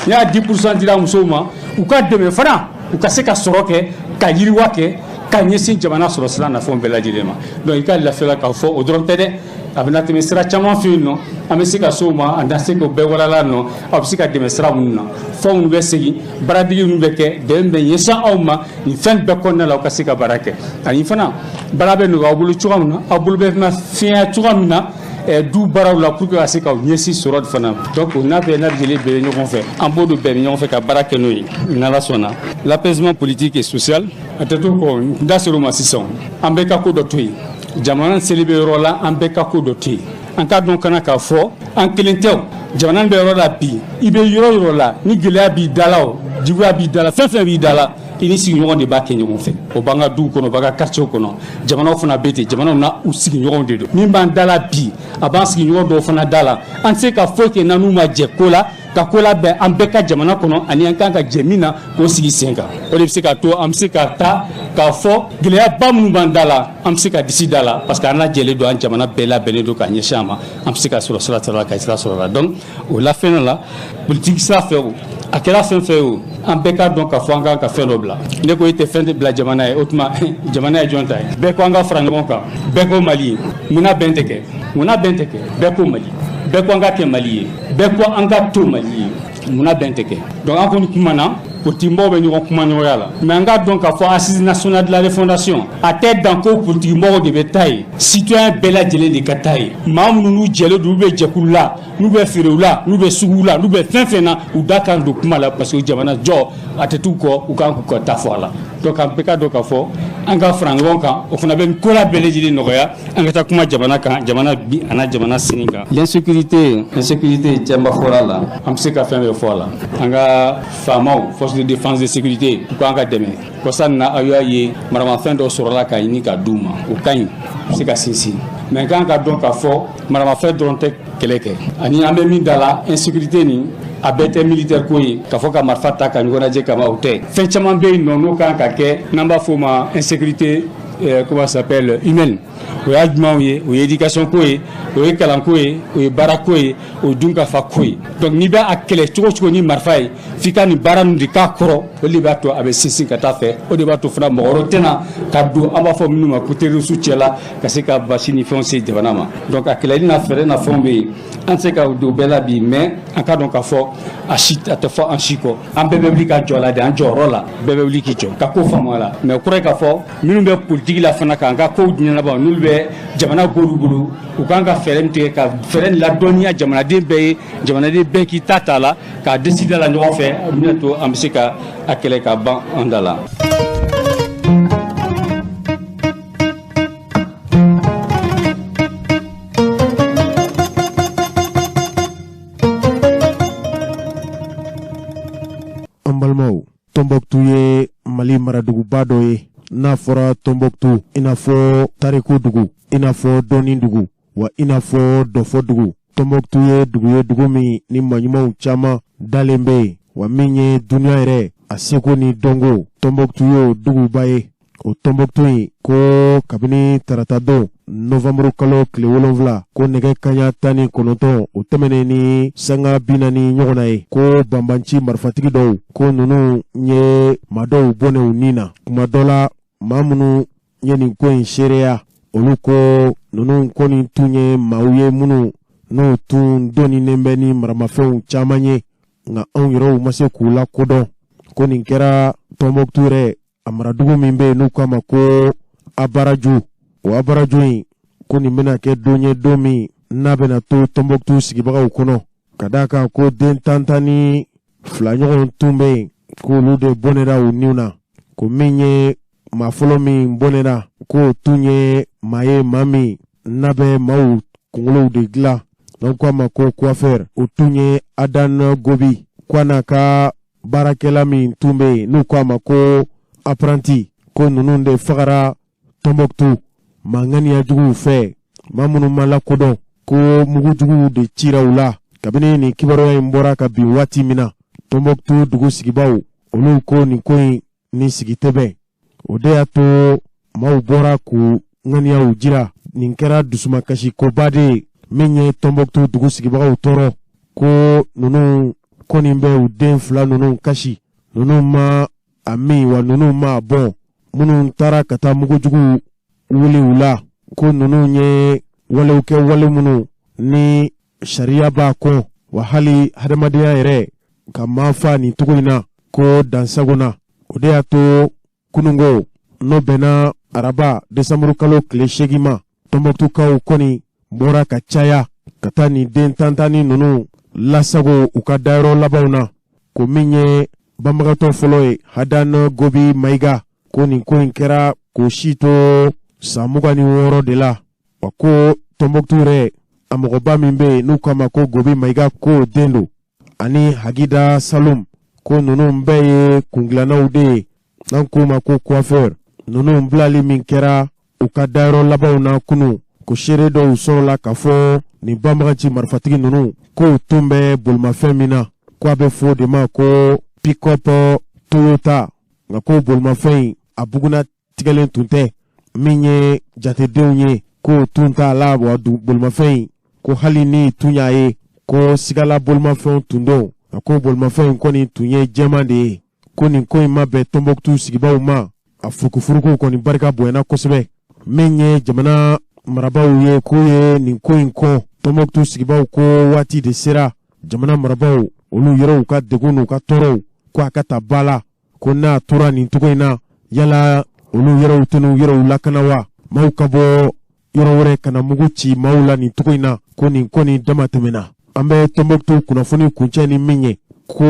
n'i y'a 10% dira musow ma u ka dɛmɛ fana u ka se ka sɔrɔ kɛ ka yiriwa kɛ ka ɲɛsin jamana sɔrɔ sira nafɛnw bɛɛ lajɛlen ma donc i ka lafiya k'a fɔ o dɔrɔn tɛ dɛ a bɛ na tɛmɛ sira caman fɛ yen nɔ an bɛ se ka s'o ma an da se k'o bɛɛ walala nɔ aw bɛ se ka dɛmɛ sira minnu na fɛn minnu bɛ segin baaradege minnu bɛ kɛ dɛmɛ bɛ ɲɛsin aw ma nin fɛn bɛɛ kɔnɔna la aw ka se ka baara kɛ ani fana baara bɛ nɔgɔya aw bolo cogoya min na aw bolo bɛ fana fiɲɛ cogoya min na du baaraw la pour que ka se ka ɲɛsi sɔrɔ fana donc o n'a bɛɛ n'a lajɛlen bɛ ɲɔgɔn fɛ an b'o de bɛɛ ɲɔgɔn fɛ ka baara kɛ n'o ye n'Ala sɔnna l'apaisement politique et social a tɛ to kɔ n da ser'o ma sisan an bɛɛ ka ko dɔ to yen jamana seli bɛ yɔrɔ la an bɛɛ ka ko dɔ to yen an ka dɔn kana k'a fɔ an kelen tɛ jamana bɛ yɔrɔ la bi i bɛ yɔrɔ yɔrɔ la ni gɛlɛya b'i da la o juguya b'i da la fɛn fɛn b'i da la i ni sigiɲɔgɔn de b'a kɛ ɲɔgɔn fɛ o b'an ka duw kɔnɔ o b'an ka quartier kɔnɔ jamanaw fana bɛ ten jamanaw na u sigiɲɔgɔnw de don min b'an da la bi a b'an sigiɲɔgɔn dɔw fana da la an tɛ se ka foyi kɛ n'an n'u ma jɛ ko la ka ko labɛn an bɛɛ ka jamana kɔnɔ ani an kan ka jɛ min na k'o sigi sen kan o de bɛ se ka to an bɛ se ka taa k'a fɔ gɛlɛyaba minnu b'an da la an bɛ se ka disi da la parce que an lajɛlen don an jamana bɛɛ labɛnnen don k'a ɲɛsin an ma an bɛ se ka sɔrɔ sira t'a la ka sira sɔrɔ la donc o lafɛn la politique sira fɛ o a kɛra fɛn fɛn o an bɛɛ k'a dɔn k'a fɔ an kan ka fɛn dɔ bila ne ko e tɛ fɛn bila jamana ye o tuma jamana ye jɔn ta ye bɛɛ ko an ka fara ɲɔgɔn kan bɛɛ ko Mali ye munna bɛn tɛ kɛ munna bɛn tɛ kɛ bɛɛ ko Mali bɛɛ ko an ka kɛ Mali ye bɛɛ ko an ka to Mali ye munna bɛn tɛ kɛ donc an kɔni kuma na politigimɔgɔw bɛ ɲɔgɔn kuma ɲɔgɔnya la mais an ka dɔn k'a fɔ assise nationale de la refondation a tɛ dan ko politigimɔgɔw de bɛ taa yen citoyen bɛɛ lajɛlen de ka taa yen maa minnu n'u jɛlen don n'u bɛ jɛkulu la n'u bɛ feerew la n'u bɛ suguw la n'u bɛ fɛn fɛn na u da kan don kuma la parce que jamana jɔ a tɛ t'u kɔ u kan k'u ka taa fɔ a la donc an bɛɛ ka dɔn k'a fɔ an ka fara ɲɔgɔn kan o fana bɛ ko la bɛɛ lajɛlen nɔgɔya an ka taa kuma jamana kan jamana bi a n'a jamana sini kan l'insécurité cɛnba fɔra la an bɛ se ka fɛn bɛɛ fɔ a la an ka faamaw force de défense de sécurité u k'an ka dɛmɛ kɔsa na aw y'a ye maramafɛn dɔ sɔrɔla ka ɲini ka d'u ma o ka ɲi u se ka sinsin mais k'an ka dɔn k'a fɔ maramafɛn dɔrɔn tɛ kɛlɛ kɛ ani an bɛ min da la insécurité nin a bɛɛ tɛ militaire ko ye k'a fɔ ka marifa ta ka ɲɔgɔn lajɛ kama o tɛ fɛn caman bɛ yen nɔ n'o kan ka kɛ n'an b'a fɔ o ma insécurité comment ça s'appelle humaine o y'a jumɛnw ye o ye éducation ko ye o ye kalan ko ye o ye baara ko ye o ye dunkafa ko ye donc n'i bɛ a kɛlɛ cogo cogo ni marifa ye f'i ka nin baara ninnu de k'a kɔrɔ o de b'a to a bɛ sinsin ka taa fɛ o de b'a to fana mɔgɔ wɛrɛ tɛna ka don an b'a fɔ minnu ma ko terroriste cɛla ka se ka basi ni fɛnw se jamana ma donc a kɛlɛli n'a fɛɛrɛ n'a fɛnw bɛ yen an tɛ se ka don bɛɛ la bi mais an ka dɔn k'a fɔ a tɛ fɔ an si kɔ an bɛɛ bɛ wuli ka jɔ a la de an jɔyɔrɔ la bɛɛ bɛ wuli k'i jɔ ka ko faamu a la mais o kɔrɔ ye k'a fɔ minnu bɛ politique la fana k'an ka kow ɲɛnabɔ n'olu bɛ jamana b'olu bolo u kan ka fɛɛrɛ min tigɛ ka fɛɛrɛ ladɔnniya jamanaden bɛɛ ye jamanaden bɛɛ k'i ta t'a la k'a décider la ɲɔgɔn fɛ o bɛna to an bɛ se ka a kɛlɛ ka ban an da la. An balimaw Tombouctou ye Mali maraduguba dɔ ye n'a fɔra Tombouctou i n'a fɔ tariku dugu i n'a fɔ dɔnni dugu wa i n'a fɔ dɔfɔ dugu Tombouctou ye dugu min ni maɲumanw caman dalen bɛ yen wa min ye duniya yɛrɛ a seko ni dɔnko Tombouctou y'o duguba ye o Tombouctou in ko kabini tarata don novembre kalo tile 7 ko nɛgɛ kaɲa 19 o tɛmɛnen ni sanga 40 ɲɔgɔn na ye ko banbanci marifatigi dɔw ko nunu ye maa dɔw bɔnɛ u nin na kuma dɔ la maa minnu ye nin ko in seereya olu ko nunu kɔni tun ye maaw ye minnu n'o tun dɔnninen bɛ ni maramafɛnw caman ye nka anw yɛrɛw ma se k'u la kodɔn ko nin kɛra Tombouctou yɛrɛ a maradugu min bɛ yen n'u k'a ma ko abaraju o abaraju in ko nin bɛna kɛ don ye don min n'a bɛna to Tombouctou sigibagaw kɔnɔ ka d'a kan ko den tan ni fila ɲɔgɔn tun bɛ yen k'olu de bɔnɛra u niw na ko min ye maa fɔlɔ min bɔnɛra k'o tun ye maa ye maa min n'a bɛ maaw kunkolow de dilan n'an k'a ma ko coiffeur o tun ye Adan Gobi k'a n'a ka baarakɛla min tun bɛ yen n'u k'a ma ko apprenti ko ninnu de fagara Tombouctou manganiya juguw fɛ maa minnu ma lakodɔn ko mugujuguw de cira u la kabini nin kibaruya in bɔra ka bin waati min na Tombouctou dugu sigibaw olu ko nin ko in ni sigi tɛ bɛn o de y'a to maaw bɔra k'u ŋaniyaw jira nin kɛra dusumakasi koba de ye min ye Tombouctou dugu sigibagaw tɔɔrɔ ko ninnu kɔni bɛ u den fila ninnu kasi ninnu ma a min wa ninnu ma bɔn minnu taara ka taa mugujuguw wuli u la ko ninnu ye walew kɛ wale minnu ni sariya b'a kɔn wa hali hadamadenya yɛrɛ ka maa fa nin cogo in na ko dansagona o de y'a to kunungo n'o bɛnna araba desanburu kalo tile 8 ma Tombouctoukaw kɔni bɔra ka caya ka taa nin den tantani nunu lasago u ka dayɔrɔ labanw na ko min ye banbagatɔ fɔlɔ ye Hadan Gobi Mayiga ko nin ko in kɛra k'o si to san 26 de la wa ko Tombouctou yɛrɛ a mɔgɔba min bɛ yen n'u k'a ma ko Gobi Mayiga ko den don ani Hagida Salum ko ninnu bɛɛ ye kungilannaw de ye n'an k'o ma ko coiffeur ninnu bilali min kɛra u ka dayɔrɔ labanw na kunu ko seere dɔw sɔrɔla k'a fɔ nin banbagaci marifatigi ninnu k'o tun bɛ bolimafɛn min na k'a bɛ fɔ o de ma ko pick-up Toyota nka ko bolimafɛn in a buguna tigɛlen tun tɛ min ye jatedenw ye k'o tun t'a la wa bolimafɛn in ko hali ni tun y'a ye ko sigala bolimafɛnw tun don nka ko bolimafɛn in kɔni tun ye jɛman de ye ko nin ko in ma bɛn Tombouctou sigibaw ma a furukufuruku kɔni barika bonyana kosɛbɛ min ye jamana marabaw ye k'u ye nin ko in kɔ Tombouctou sigibaw ko waati de sera jamana marabaw olu yɛrɛw ka degun n'u ka tɔɔrɔw ko a ka ta ba la ko n'a tora nin cogo in na yala olu yɛrɛw tɛn'u yɛrɛw lakana wa maaw ka bɔ yɔrɔ wɛrɛ ka na mugu ci maaw la nin cogo in na ko nin kɔni dama tɛmɛna an bɛ Tombouctou kunnafoni kuncɛ ni min ye ko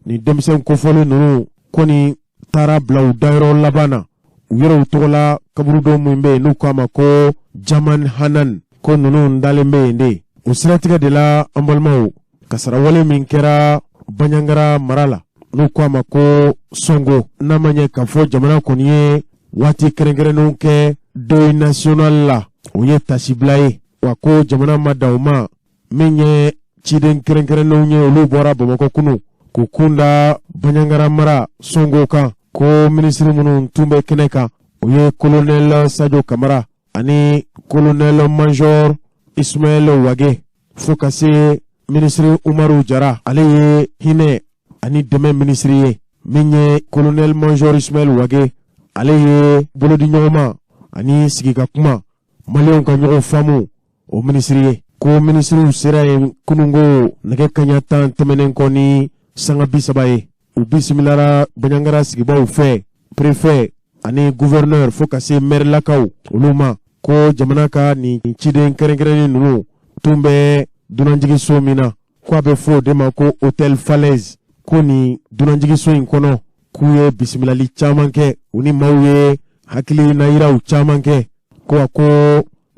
nin denmisɛn kofɔlen ninnu kɔni taara bila u dayɔrɔ laban na u yɛrɛw tɔgɔ la kaburudon min bɛ yen n'u k'a ma ko Jaman Hanan ko ninnu dalen bɛ yen de o siratigɛ de la an balimaw kasarawale min kɛra Banyangara mara la n'u k'a ma ko Songo n'a ma ɲɛ k'a fɔ jamana kɔni ye waati kɛrɛnkɛrɛnnenw kɛ deuil national la o ye tasibila ye wa ko jamana ma dan o ma min ye ciden kɛrɛnkɛrɛnnenw ye olu bɔra Bamakɔ kunu k'u kunda Banyangara mara Songo kan ko minisiri minnu tun bɛ kɛnɛ kan o ye colonel Sadio Kamara ani colonel major Ismaël Wage fo ka se minisiri Umaru Jara ale ye hinɛ ani dɛmɛ minisiri ye min ye colonel major Ismaël Wage ale ye bolodiɲɔgɔnma ani sigika kuma maliyɛnw ka ɲɔgɔn faamu o minisiri ye ko minisiriw sera yen kunungo nɛgɛ kaɲa 10 tɛmɛnen kɔ ni sanga 30 ye u bisimilara Banyangara sigibaw fɛ préfet ani gouverneur fo ka se maire lakaw olu ma ko jamana ka nin ciden kɛrɛnkɛrɛnnen ninnu tun bɛ dunanjigiso min na ko a bɛ fɔ o de ma ko hôtel Falaise ko nin dunanjigiso in kɔnɔ k'u ye bisimilali caman kɛ u ni maaw ye hakilina yiraw caman kɛ ko a ko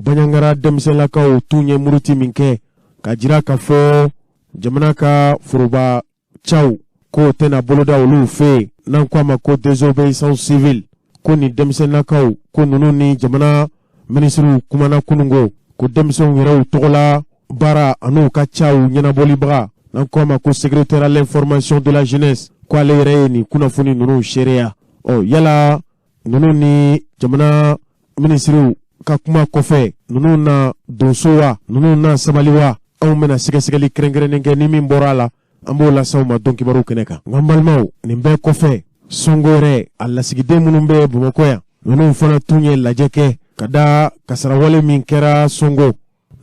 Banyangara denmisɛnlakaw tun ye muruti min kɛ ka jira k'a fɔ jamana ka foroba caw ko tɛna boloda olu fɛ n'an ko a ma ko désobéissance civile ko nin denmisɛnlakaw ko ninnu ni jamana minisiriw kumana kunungo ko denmisɛnw yɛrɛw tɔgɔ la baara an'u ka caw ɲɛnabɔlibaga n'an ko a ma ko secrétaire à l'information de la jeunesse ko ale yɛrɛ ye nin kunnafoni ninnu seereya yala ninnu ni jamana minisiriw ka kuma kɔfɛ ninnu na donso wa ninnu na sabali wa anw bɛna sɛgɛsɛgɛli kɛrɛnkɛrɛnnen kɛ ni min bɔra a la an b'o lasaw ma dɔn kibaru kɛnɛ kan nka n balimaw nin bɛɛ kɔfɛ Songo yɛrɛ a lasigiden minnu bɛ Bamakɔ yan ninnu fana tun ye lajɛ kɛ ka da kasarawale min kɛra Songo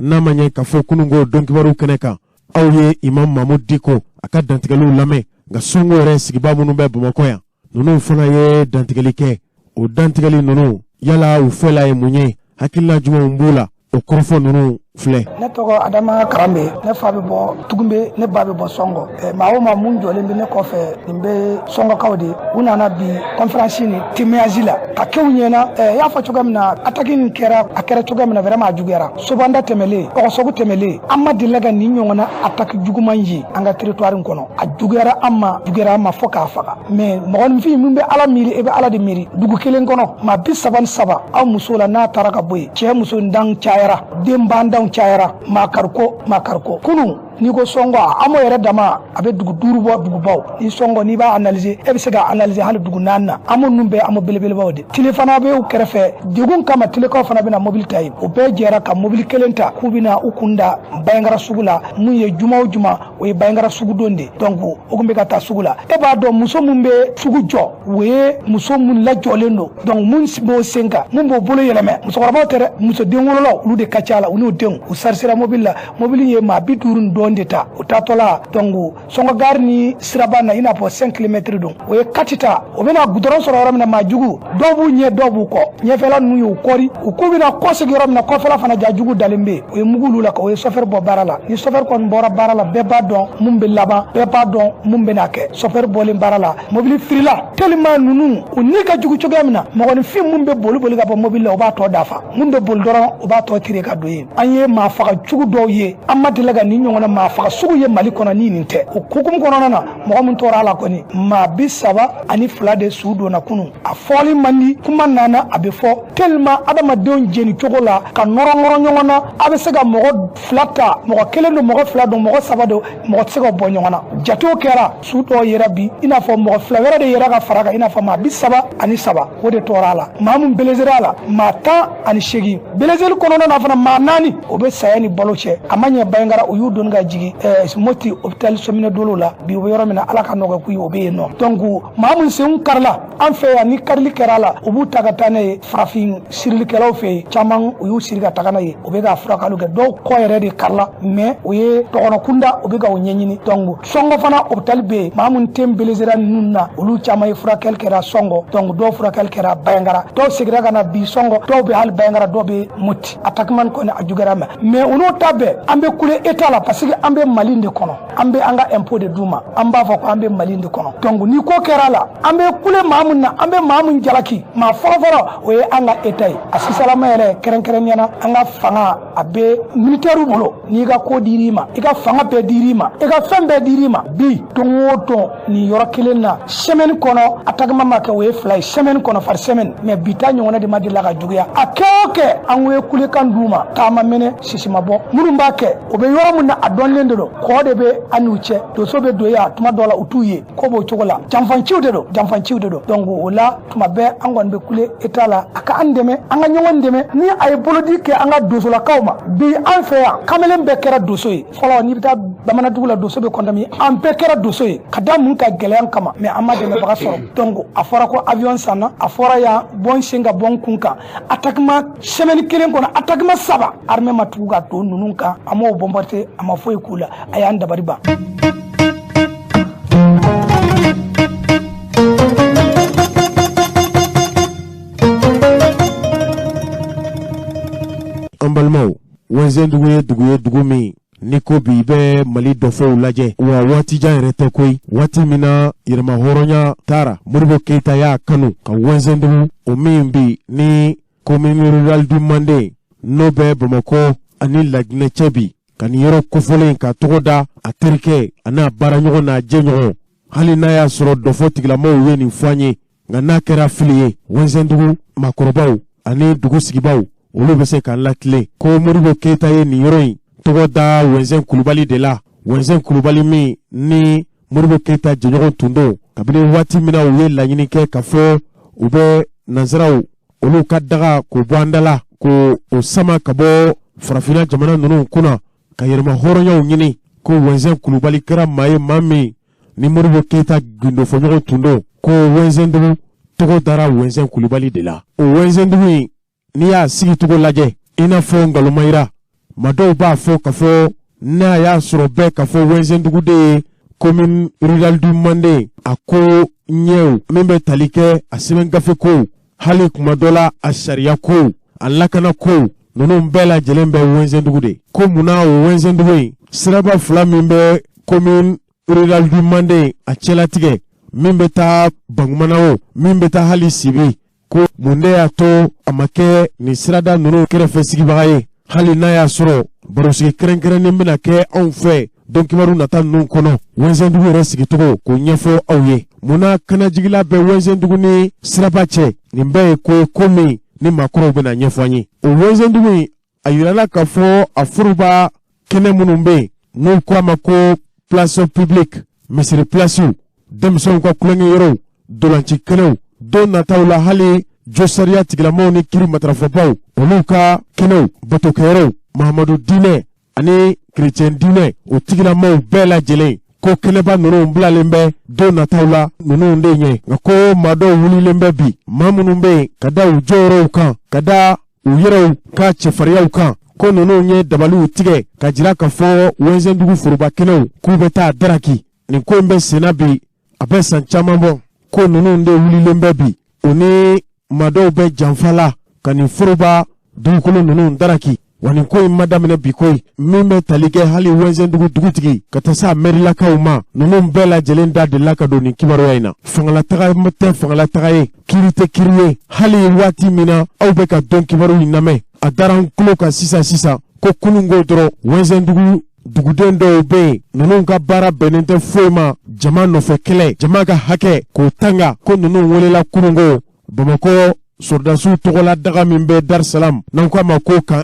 n'a ma ɲɛ k'a fɔ kunungo dɔn kibaru kɛnɛ kan aw ye Imam Mahmud Diko a ka dantigɛliw lamɛn nka Songo yɛrɛ sigibaa minnu bɛ Bamakɔ yan ninnu fana ye dantigɛli kɛ o dantigɛli ninnu yala u fɛla ye mun ye hakilina jumɛnw b'u la o kɔrɔfɔ ninnu filɛ. Ne tɔgɔ Adama Karambe, ne fa bɛ bɔ Tugumbe, ne ba bɛ bɔ Songo. Maa o maa mun jɔlen bɛ ne kɔfɛ nin bɛ Songokaw de u nana bi conférence ni témoignage la ka kɛw ɲɛna i y'a fɔ cogoya min na attaque nin kɛra a kɛra cogoya min na vraiment a juguyara Sobanda tɛmɛlen Ɔgɔsɔgu tɛmɛlen an ma deli ka nin ɲɔgɔnna attaque juguman ye an ka territoire in kɔnɔ a juguyara an ma fɔ k'a faga mais mɔgɔninfin min bɛ Ala miiri e bɛ Ala de miiri dugu kelen kɔnɔ maa 37 aw muso la n'a taara ka bɔ yen cɛ muso dan cayara den bandanw cayara makariko kunu n'i ko Songo amo yɛrɛ dama a bɛ dugu 5 bɔ dugubaw ni Songo n'i b'a analyser e bɛ se ka analyser hali dugu 4 na amo ninnu bɛɛ amo belebelebaw de tile fana bɛ u kɛrɛfɛ degun kama telekaw fana bɛna mobili ta yen o bɛɛ jɛra ka mobili kelen ta k'u bɛna u kunda Banyangara sugu la mun ye juma o juma o ye Banyangara sugu don de donc o kun bɛ ka taa sugu la e b'a dɔn muso mun bɛ sugu jɔ o ye muso mun lajɔlen don donc mun b'o sen kan mun b'o bolo yɛlɛmɛ musokɔrɔbaw tɛ dɛ muso den wololaw olu de ka ca la u n'u denw u sarisira mobili la mobili ye maa 50 dɔ bon d'état o tatola tongu songo garni siraba na ina po 5 km don o ye katita o bena gudron soro ram na majugu dobu nye dobu ko nye fela nu yo kori o ko bena ko se ram na ko fela fana jajugu dalimbe o ye mugulu la ko o ye chauffeur bo barala ni chauffeur kon bora barala be ba don mumbe laba be ba don mumbe nake chauffeur bolim barala mobile frila tellement nunu o ni ka jugu chogamna mo woni fi mumbe bolu bolu ga bo mobile o ba to dafa mumbe bol doron o ba to tire ka doyin anye ma faga jugu do ye amma dilaga ni nyongona ma faga sugu ye mali kono ni ninte o kukum kono na mo mun tora la koni ma bisaba ani flade sudo na kunu a foli mandi kuma nana abe fo tellement adama don jeni chogola ka noro nyongona abe sega mo flata mo kele no mo flado mo sabado mo sega bo nyongona jato kera sudo yera bi ina fo mo flavera de yera ga faraga ina fo ma bisaba ani saba o de tora la ma mun belezera la mata ani shegi belezel kono na fana ma nani o be sayani baloche amanya bayangara o yu don ga jigi moti hospital somina dolo la bi o yoro mina ala ka no ga ku o be no donc mamun se un karla an fe ani karli kerala o bu tagatane farafin sirli kelaw fe chaman o yu sirga tagana ye o be ga fura kalu ga do ko yere de karla mais o ye tokono kunda o be ga o nyenyini donc songo fana hospital be mamun tembelezera nunna o lu chama e fura kel kera songo donc do fura kel kera bayangara do sigra ga na bi songo do be hal bayangara do be muti attaquement ko ne ajugarama mais ono tabe ambe kule état la parce que ambe malinde kono ambe anga impôt de duma amba fa ko ambe malinde kono donc ni ko kerala ambe kule mamun na ambe mamun jalaki ma foro o ye anga état asisala mayele keren yana anga fanga abe militaire bolo ni ga ko dirima iga fanga be dirima iga fembe dirima bi tongoto ni yoro kilenna semaine kono attaquement ma ke we fly semaine kono far semaine mais bita nyona de madila ga juguya akoke anwe kule kan duma tama mene sisima bo murumba ke obe yoro munna adon lendelo ko de be anuche to so be doya tuma dola utuye ko bo chogola jamfan ciwde do donc wala tuma be angon be kule etala aka andeme anga nyowandeme ni ay bolodi ke anga doso la kawma bi an feya kamelen be kera doso yi folo ni bita bamana dugula doso be kondami an be kera doso yi kada mun ka gelean kama mais amade me baga soro donc afora ko avion sana afora ya bon singa bon kunka attaquement semaine kelen kono attaquement saba armée matuga to nununka amo bombarte ama foy kula ayanda bariba ambalmaw wenzen dugu mi niko bi be mali dofo laje wa wati jan rete koy wati mina irma horonya tara murbo keita ya kanu ka wenzen dugu o mimbi ni commune rural du Mandé nobe Bamako ani lagne chebi kan yoro kofolen ka togoda aterike ana baranyogo na jenyogo hali na ya soro dofo tiglamo weni fanye ngana kera filiye wenzen dugu makorobaw ani dugu sigibaw olu be se kan lakile ko muribo keita ye ni yoroi togoda wenzen kulubali de la wenzen kulubali mi ni muribo keita jenyogo tundo kabile wati mina uye lanyini ke kafo ube nazaraw olu ka daga ko bandala ko o sama kabo farafina jamana nunu kuna ka yerma horonya nyini ko wenzen kulubali kara maye mami ni muribo keita gundo fonyogo tundo ko wenzen dugu togodara wenzen kulubali de la o wenzen dugu ni ya sigi tugo laje ina fo ngalumaira mado ba fo kafo na ya soro be kafo wenzen dugu de commune rural du Mandé ako nyeu membe talike asimen gafe ko hali kuma dola asharia ko alakana ko nunu mbela jelembe wenzen dugu de ko muna wenzen dugu siraba flamimbe commune rural du Mandé achelatige membe ta bangmanao membe ta hali sibi ko munde ya to amake ni sirada nunu kerefe sigi bagaye hali na ya soro barosigi keren nembina ke onfe donc maru nata nun kono wenzen dugu resigi togo ko nyefo awye muna kana jigila be wenzen dugu ni sirabache ni mbe ko komi ni makoro bena nyefo anyi o wenzen dugu ayirala kafo afuruba kene munumbe no kwa mako place publique mesiri place demson ko kulenge yoro dolanchi keneu don natawla hali josaria tiglamo ni kiri matrafopaw oluka keneu botokero Mahamadou Dine ani chrétien Dine o tiglamo bela jele ko keneba nunu mblalembe don natawla nunu ndenye ngako mado wulilembe bi mamunumbe kada ujoro kan kada uyero ka chefariya kan ko ninnu ye dabaliw tigɛ ka jira k'a fɔ wɛnsɛndugu foroba kɛnɛw k'u bɛ taa daraki. Nin ko in bɛ senna bi a bɛ san caman bɔ ko ninnu de wulilen bɛ bi o ni maa dɔw bɛ janfa la ka nin foroba dugukolo ninnu daraki. Wa nin ko in ma daminɛ bi koyi min bɛ tali kɛ hali wɛnsɛndugu dugutigi ka taa se a mɛrilakaw ma ninnu bɛɛ lajɛlen da delila ka don nin kibaruya in na. Fangalataga tɛ fangalataga ye, kiiri tɛ kiiri ye. Hali waati min na aw bɛ ka dɔn kibaru in lamɛn a dara an tulo kan sisan ko kununko dɔrɔn wɛnsɛndugu duguden dɔw bɛ yen ninnu ka baara bɛnnen tɛ foyi ma jama nɔfɛ kɛlɛ jama ka hakɛ k'o tanga ko ninnu welela kununko Bamakɔ sɔrdasiw tɔgɔla daga min bɛ Dar Salam n'an ko a ma ko kan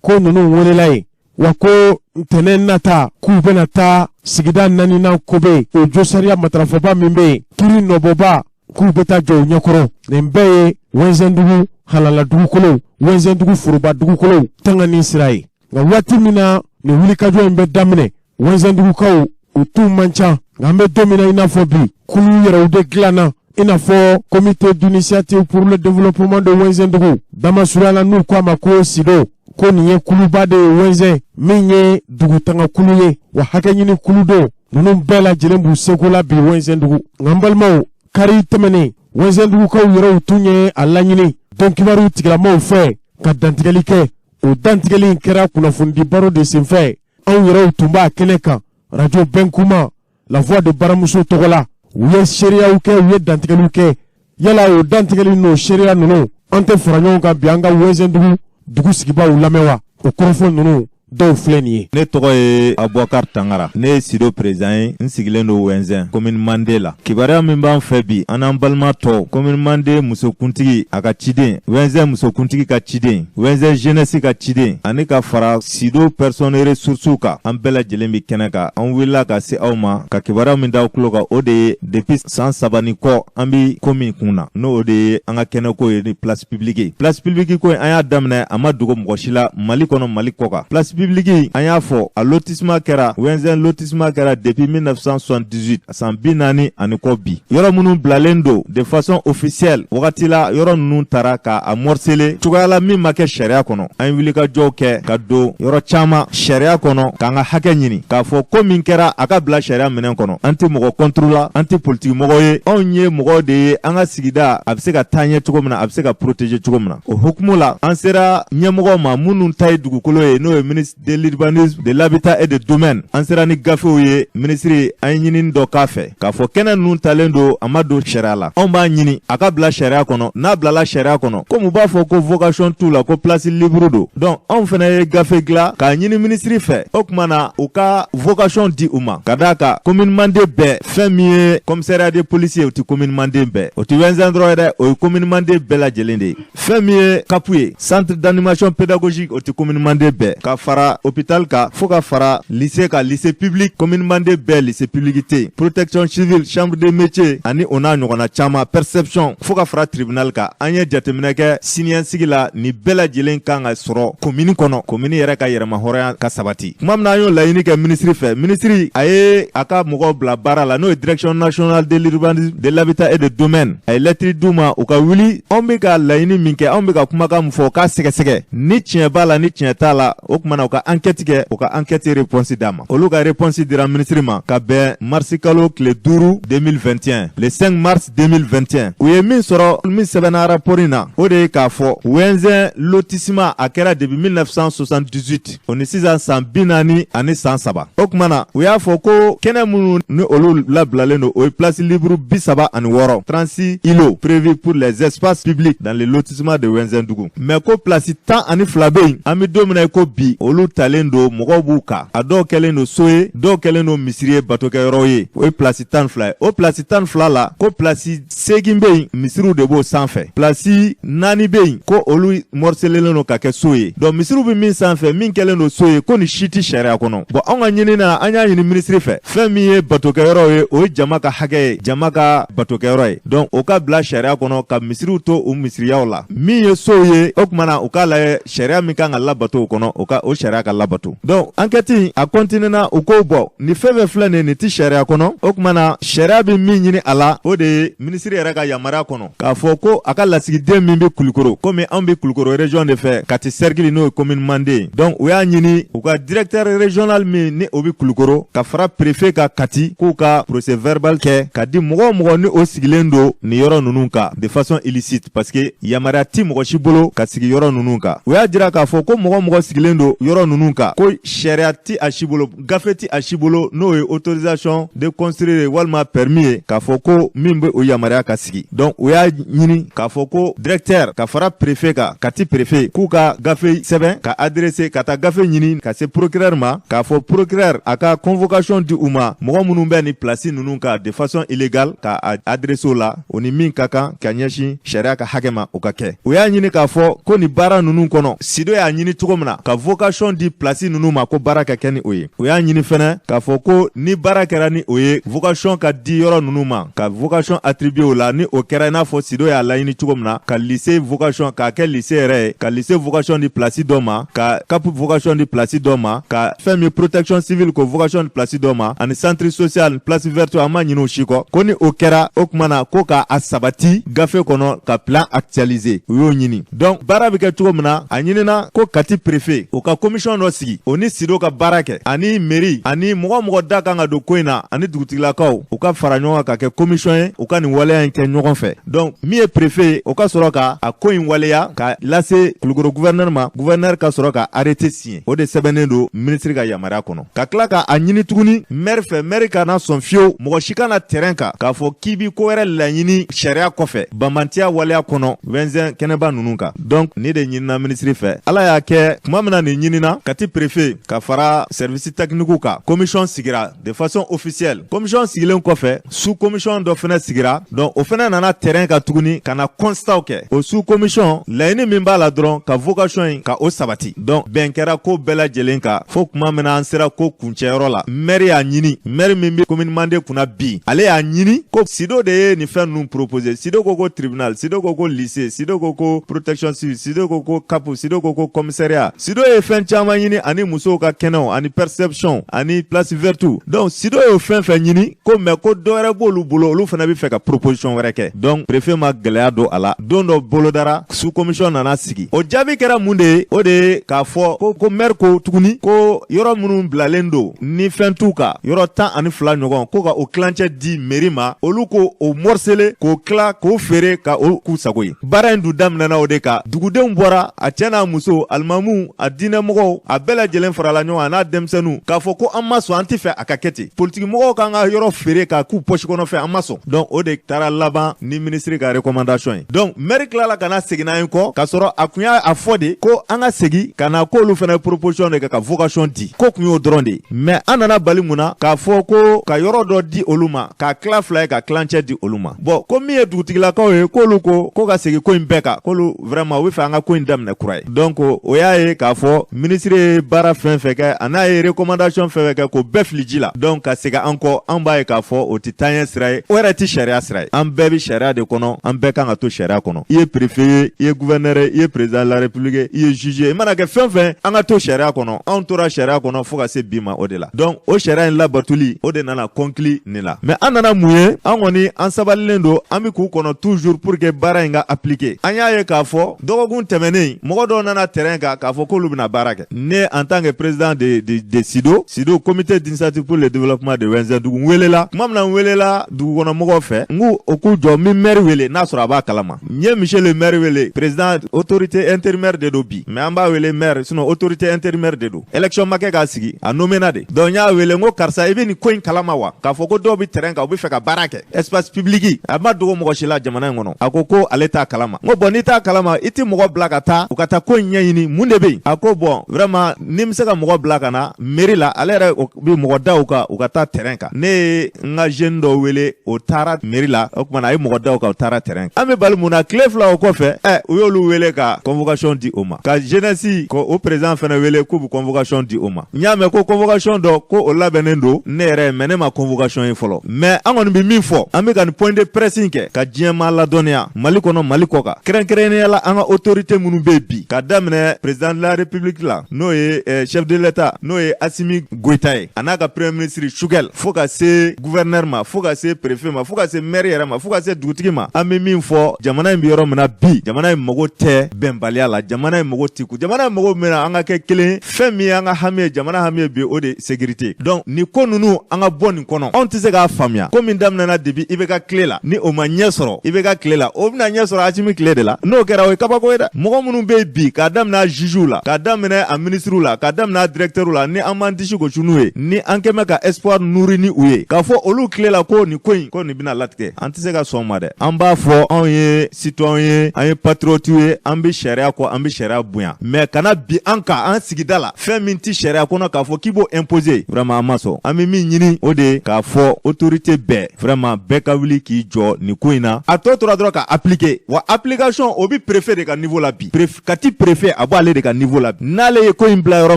ko ninnu welela ye wa ko ntɛnɛn nata k'u bɛna taa sigida 4nan Kobe o josariya matarafaba min bɛ yen kiri nɔbɔba k'u bɛ taa jɔ u ɲɛkɔrɔ. Nin bɛɛ ye wɛnsɛndugu halala dugukolow wɛnsɛndugu foroba dugukolow tanga ni sira ye. Nka waati min na nin wulikajɔ in bɛ daminɛ wɛnsɛndugukaw u t'u man ca nka an bɛ don min na i n'a fɔ bi kulu yɛrɛw de dilanna i n'a fɔ comité d'initiative pour le développement de wɛnsɛndugu Damasurala n'u ko a ma ko Sido ko nin ye kuluba de ye wɛnsɛn min ye dugutanga kulu ye wa hakɛ ɲini kulu don ninnu bɛɛ lajɛlen b'u seko la bi wɛnsɛndugu. Nka n balimaw kari tɛmɛnen wɛnsɛndugukaw yɛrɛw tun ye a laɲini dɔnkibaru tigilamaw fɛ ka dantigɛli kɛ. O dantigɛli in kɛra kunnafoni baro de senfɛ anw yɛrɛw tun b'a kɛnɛ kan radio Benkouma la voix de baramuso tɔgɔ la u ye seereyaw kɛ u ye dantigɛliw kɛ yala o dantigɛli n'o seereya ninnu an tɛ fara ɲɔgɔn kan bi an ka wɛnsɛndugu dugu sigibaw lamɛn wa o kɔrɔfɔ ninnu dɔw filɛ nin ye. Ne tɔgɔ ye Abubakar Tangara ne ye Sido président ye n sigilen don Wɛnsɛn commune Mande la. Kibaruya min b'an fɛ bi an n'an balima tɔw commune Mande musokuntigi a ka ciden Wɛnsɛn musokuntigi ka ciden Wɛnsɛn jeunesse ka ciden ani ka fara Sido personne ressources kan an bɛɛ lajɛlen bi kɛnɛ kan an wulila ka se aw ma ka kibaruya min d'aw tulo kan o de ye depuis san 3 ni kɔ an bi ko min kun na n'o de ye an ka kɛnɛko ye ni place publique ye. Place publique ko an y'a daminɛ a ma dogo mɔgɔ si la Mali kɔnɔ Mali kɔ kan. Place publique an y'a fɔ a lotissement kɛra Wɛnsɛn lotissement kɛra depuis 1978 san 40 ani kɔ bi. Yɔrɔ minnu bilalen don de façon officielle wagati la yɔrɔ ninnu tara ka a morceler cogoya la min ma kɛ sariya kɔnɔ. An ye wulikajɔw kɛ ka don yɔrɔ caman sariya kɔnɔ k'an ka hakɛ ɲini k'a fɔ ko min kɛra a ka bila sariya minɛn kɔnɔ. An tɛ mɔgɔ contre la an tɛ politique mɔgɔ ye anw ye mɔgɔ de ye an ka sigida a bɛ se ka taa ɲɛ cogo min na a bɛ se ka protéger cogo min na. O hukumu la an sera ɲɛmɔgɔ ma minnu ta ye dugukolo ye n'o ye ministre de l'urbanisme de l'habitat et des domaines an sera ni gafew ye ministre an ye ɲinini dɔ k'a fɛ k'a fɔ kɛnɛ ninnu talen don a ma don sariya la anw b'a ɲini a ka bila sariya kɔnɔ n'a bilala sariya kɔnɔ komi u b'a fɔ ko vocation t'u la ko place libre don donc anw fana ye gafe dilan k'a ɲini ministre fɛ o tuma na u ka vocation di u ma ka d'a kan commune Mande bɛɛ fɛn min ye commissariat de police ye o tɛ commune Mande bɛɛ o tɛ Wɛnsɛn dɔrɔn ye dɛ o ye commune Mande bɛɛ lajɛlen de ye fɛn min ye CAP ye centre d'animation pédagogique o tɛ commune Mande bɛɛ ka fara hôpital ka fo ka fara lycée ka lycée public commune Mande bɛɛ lycée public te protection civile chambre de métier ani o n'a ɲɔgɔnna caman perception fo ka fara tribunal ka an ye jateminɛ kɛ siniɲɛsigi la ni bɛɛ lajɛlen kan ka sɔrɔ commune kɔnɔ commune yɛrɛ ka yɛrɛma hɔrɔnya ka sabati tuma min na an y'o laɲini kɛ ministre fɛ ministre a ye a ka mɔgɔw bila baara la n'o ye direction nationale de l'urbanisme de l'habitat et des domaines a ye lettre d'u ma u ka wuli anw bɛ ka laɲini min kɛ anw bɛ ka kumakan min fɔ k'a sɛgɛsɛgɛ ni tiɲɛ b'a la ni tiɲɛ t'a la o tuma na u ka enquête kɛ u ka enquête réponse d'a ma olu ka réponse dira ministre ma ka bɛn mars kalo tile 5 2021 le 5 mars 2021 u ye min sɔrɔ min sɛbɛnna rapport in na o de ye k'a fɔ Wɛnsɛn lotissement a kɛra depuis 1978 o ni sisan san 40 ani san 3 o tuma na u y'a fɔ ko kɛnɛ minnu ni olu labilalen don o ye place libre 36 36 îlots prévus pour les espaces publics dans le lotissement de Wɛnsɛn dugu mais ko place 12 bɛ yen an bɛ don min na ko bi olu talen don mɔgɔw b'u kan a dɔw kɛlen don so ye dɔw kɛlen don misiri ye batokɛyɔrɔ ye o ye place 12 ye o place 12 la ko place 8 bɛ yen misiriw de b'o sanfɛ place 4 bɛ yen ko olu morcelelen don ka kɛ so ye donc misiriw bɛ min sanfɛ min kɛlen don so ye ko ni si tɛ sariya kɔnɔ bon anw ka ɲini na an y'a ɲini ministre fɛ fɛn min ye batokɛyɔrɔ ye o ye jama ka hakɛ ye jama ka batokɛyɔrɔ ye donc o ka bila sariya kɔnɔ ka misiriw to o misiriyaw la min ye so ye o tuma na u k'a lajɛ sariya min kan ka labato o kɔnɔ o sariya ka labato. Donc enquête a continué na o ko bɔ ni fɛn filɛ ni ti sariya kɔnɔ o kuma na sariya bi min ɲini a la o de ministre yɛrɛ ka yamaruya kɔnɔ k'a fɔ ko a ka lasigiden min bi Kulukoro komi an bi Kulukoro région de fɛ ka ti cercle n'o ye commune Mande. Donc o y'a ɲini u ka directeur régional min ni o bi Kulukoro ka fara préfet ka kati k'u ka procès verbal kɛ ka di mɔgɔ ni o sigilen do ni yɔrɔ ninnu kan de façon illicite parce que yamaruya ti mɔgɔ si bolo ka sigi yɔrɔ ninnu kan. O y'a jira k'a fɔ ko mɔgɔ sigilen do yɔrɔ ninnu kan ko sariya ti a si bolo gafe ti a si bolo n'o ye autorisation de construire walima permis ye k'a fɔ ko min bɛ o yamaruya ka sigi. Donc o y'a ɲini k'a fɔ ko directeur ka fara préfet kan ka ti préfet k'u ka gafe sɛbɛn ka adressé ka taa gafe ɲini ka se procureur ma k'a fɔ procureur a ka convocation di u ma mɔgɔ minnu bɛ ni place ninnu kan de façon illégale ka adressé o la o ni min ka kan ka ɲɛsin sariya ka hakɛ ma o ka kɛ. O y'a ɲini k'a fɔ ko ni baara ninnu kɔnɔ Sido y'a ɲini cogo min na ka vocation di place ninnu ma ko baara ka kɛ ni o ye. O y'a ɲini fɛnɛ k'a fɔ ko ni baara kɛra ni o ye vocation ka di yɔrɔ ninnu ma ka vocation attribuer o la ni o kɛra i n'a fɔ Sido y'a laɲini cogo min na ka lycée vocation k'a kɛ lycée yɛrɛ ye ka lycée vocation di place dɔ ma ka cap vocation di place dɔ ma ka fɛn min protection civile ko vocation di place dɔ ma ani centre social place verte a ma ɲini o si kɔ ko ni o kɛra o kuma na ko ka a sabati gafe kɔnɔ ka plan actualiser o y'o ɲini. Donc baara bɛ kɛ cogo min na a ɲinina ko kati préfet o ka commission dɔ sigi o ni Sido ka baara kɛ ani mairie ani mɔgɔ da kan ka don ko in na ani dugutigilakaw u ka fara ɲɔgɔn kan ka kɛ commission ye u ka nin waleya in kɛ ɲɔgɔn fɛ. Donc min ye préfet o ka sɔrɔ ka a ko in waleya ka lase Kulukoro gouverneur ma gouverneur ka sɔrɔ ka arrêté signer o de sɛbɛnnen do ministre ka yamaruya kɔnɔ ka tila ka a ɲini tuguni maire fɛ maire ka na sɔn fiyewu mɔgɔ si kana terrain kan k'a fɔ k'i bi ko wɛrɛ laɲini sariya kɔfɛ banbantiya waleya kɔnɔ 25 kɛnɛba ninnu kan. Donc ni de ɲinina ministre fɛ ala y'a kɛ tuma min na nin ɲinina kati préfet ka fara service technique kan commission sigira de façon officielle commission sigilen kɔfɛ sous commission dɔ fɛnɛ sigira. Donc o fɛnɛ nana terrain kan tuguni ka na constat kɛ o sous commission laɲini min b'a la dɔrɔn ka vocation in ka o sabati. Donc bɛn kɛra ko bɛɛ lajɛlen kan fo tuma min na an sera ko kuncɛyɔrɔ la maire y'a ɲini maire min bɛ commune Mande kunna bi ale y'a ɲini ko Sido de ye nin fɛn ninnu proposé Sido ko tribunal Sido ko lycée Sido ko protection civile Sido ko capo Sido ko commissariat Sido ye fɛn caman ɲini ani musow ka kɛnɛw ani perception ani place verte. Donc Sido ye o fɛn ɲini ko mais ko dɔ wɛrɛ b'olu bolo olu fana bɛ fɛ ka proposition wɛrɛ kɛ. Donc préfet ma gɛlɛya don a la don dɔ bolodara sous commission nana sigi o jaabi kɛra mun de ye o de ye k'a fɔ ko maire ko tuguni ko yɔrɔ minnu bilalen don ni fɛn t'u kan yɔrɔ 12 ɲɔgɔn ko ka o kilancɛ di mairie ma olu ko o morceler k'o tila k'o feere ka o k'u sago ye. Baara in dun daminɛna o de kan dugudenw bɔra a cɛ n'a muso alimamuw a diinɛmɔgɔw a bɛɛ lajɛlen farala ɲɔgɔn a n'a denmisɛnninw k'a fɔ ko an ma sɔn an tɛ fɛ a ka kɛ ten politique mɔgɔw kan ka yɔrɔ feere k'a k'u poche kɔnɔfɛ an ma sɔn. Donc o de taara laban ni ministre ka recommandation ye. Donc maire tilala ka na segin n'a ye kɔ k'a sɔrɔ a kun y'a fɔ de ko an ka segin ka na k'olu fana proposition de kɛ ka vocation di ko kun y'o dɔrɔn de mais an nana bali mun na k'a fɔ ko ka yɔrɔ dɔ di olu ma k'a tila fila ye ka kilancɛ di olu ma. Bon ko min ye dugutigilakaw ye k'olu ko ka segin ko in bɛɛ kan k'olu vraiment u bɛ fɛ an ka ko in daminɛ kura ye. Donc o y'a ye k'a fɔ ministre ye baara fɛn fɛn kɛ a n'a ye recommandation fɛn fɛn kɛ k'o bɛɛ fili ji la. Donc ka segin an kɔ an b'a ye k'a fɔ o tɛ taaɲɛ sira ye o yɛrɛ tɛ sariya sira ye an bɛɛ bɛ sariya de kɔnɔ an bɛɛ kan ka to sariya kɔnɔ. I ye préfet ye i ye gouverneur ye i ye président de la république ye i ye juge ye i mana kɛ fɛn fɛn an ka to sariya kɔnɔ anw tora sariya kɔnɔ fo ka se bi ma o de la. Donc o sariya in labatuli o de nana conclure nin la mais an nana mun ye an kɔni an sabalilen don an bɛ k'u kɔnɔ toujours pour que baara in ka appliquer. An y'a ye k'a fɔ dɔgɔkun tɛmɛnen mɔgɔ dɔw nana terrain kan k'a fɔ k'olu bɛna baara kɛ. Ne en tant que président de Sido comité d'initiative pour le développement de Wenzɛdugu n welela tuma min na n welela dugukɔnɔmɔgɔw fɛ n k'u o k'u jɔ n bɛ maire wele n'a sɔrɔ a b'a kalama n ye monsieur le maire wele président autorité intérimaire de do bi mais an b'a wele maire sinon autorité intérimaire de do élection ma kɛ k'a sigi a nommena de. Donc n y'a wele n ko karisa i bɛ nin ko in kalama wa k'a fɔ ko dɔw bɛ terrain kan u bɛ fɛ ka baara kɛ espace public a ma dogo mɔgɔ si la jamana in kɔnɔ a ko ale t'a kalama n ko bon n'i t'a kalama i tɛ mɔgɔ bila ka taa u ka taa ko in ɲɛɲini mun de bɛ yen a ko bon vraiment ni bɛ se ka mɔgɔ bila ka na mairie la ale yɛrɛ bɛ mɔgɔ da u kan u ka taa terrain kan ne ye n ka jeune dɔw wele o taara mairie la o tuma na a ye mɔgɔ da u kan u taara terrain kan an bɛ bali mun na tile fila o kɔfɛ u y'olu wele ka convocation di o ma ka jeunesse ko o président fana wele k'u bɛ convocation di o ma n y'a mɛn ko convocation dɔ ko o labɛnnen don ne yɛrɛ mais ne ma convocation ye fɔlɔ mais an kɔni bɛ min fɔ an bɛ ka nin point de presse in kɛ ka diɲɛ maa ladɔnniya Mali kɔnɔ Mali kɔ kan kɛrɛnkɛrɛnnenya la an ka autorité minnu bɛ bi ka daminɛ président de la république la la n'o ye chef de l'État n'o ye Assimi Goïta ye a n'a ka premier ministre Choguel fo ka se gouverneur ma fo ka se préfet ma fo ka se maire yɛrɛ ma fo ka se dugutigi ma an bɛ min fɔ jamana in bɛ yɔrɔ min na bi jamana in mago tɛ bɛnbaliya la jamana in mago tɛ jamana in mago min na an ka kɛ kelen fɛn min ye an ka hami ye jamana hami ye bi o de sécurité donc ni ko ninnu an ka bɔ nin kɔnɔ anw tɛ se k'a faamuya ko min daminɛna depuis i bɛ ka tile la ni o ma ɲɛ sɔrɔ i bɛ ka tile la o bɛna ɲɛ sɔrɔ Assimi tile de la n'o kɛra o ye kabako ye dɛ mɔgɔ minnu bɛ bi k'a daminɛ juge la k'a daminɛ a ministre la k'a daminɛ directeur la ni an m'an disi gosi n'u ye ni an kɛ mɛ ka espoir nourri ni u ye k'a fɔ olu tile la ko nin ko in ko nin bɛna latigɛ an tɛ se ka sɔn ma dɛ an b'a fɔ anw ye citoyen ye an ye patriote ye an bɛ sariya kɔ an bɛ sariya bonya mais kana bi an kan an sigida la fɛn min tɛ sariya kɔnɔ k'a fɔ k'i b'o imposer vraiment an ma sɔn an bɛ min ɲini o de k'a fɔ autorité bɛɛ vraiment bɛɛ ka wuli k'i jɔ nin ko in na a tɔ tora dɔrɔn ka appliquer wa application o bi préfet de ka niveau la bi kati préfet a bɔ ale de ka niveau la bi n'ale ye ko in bila yɔrɔ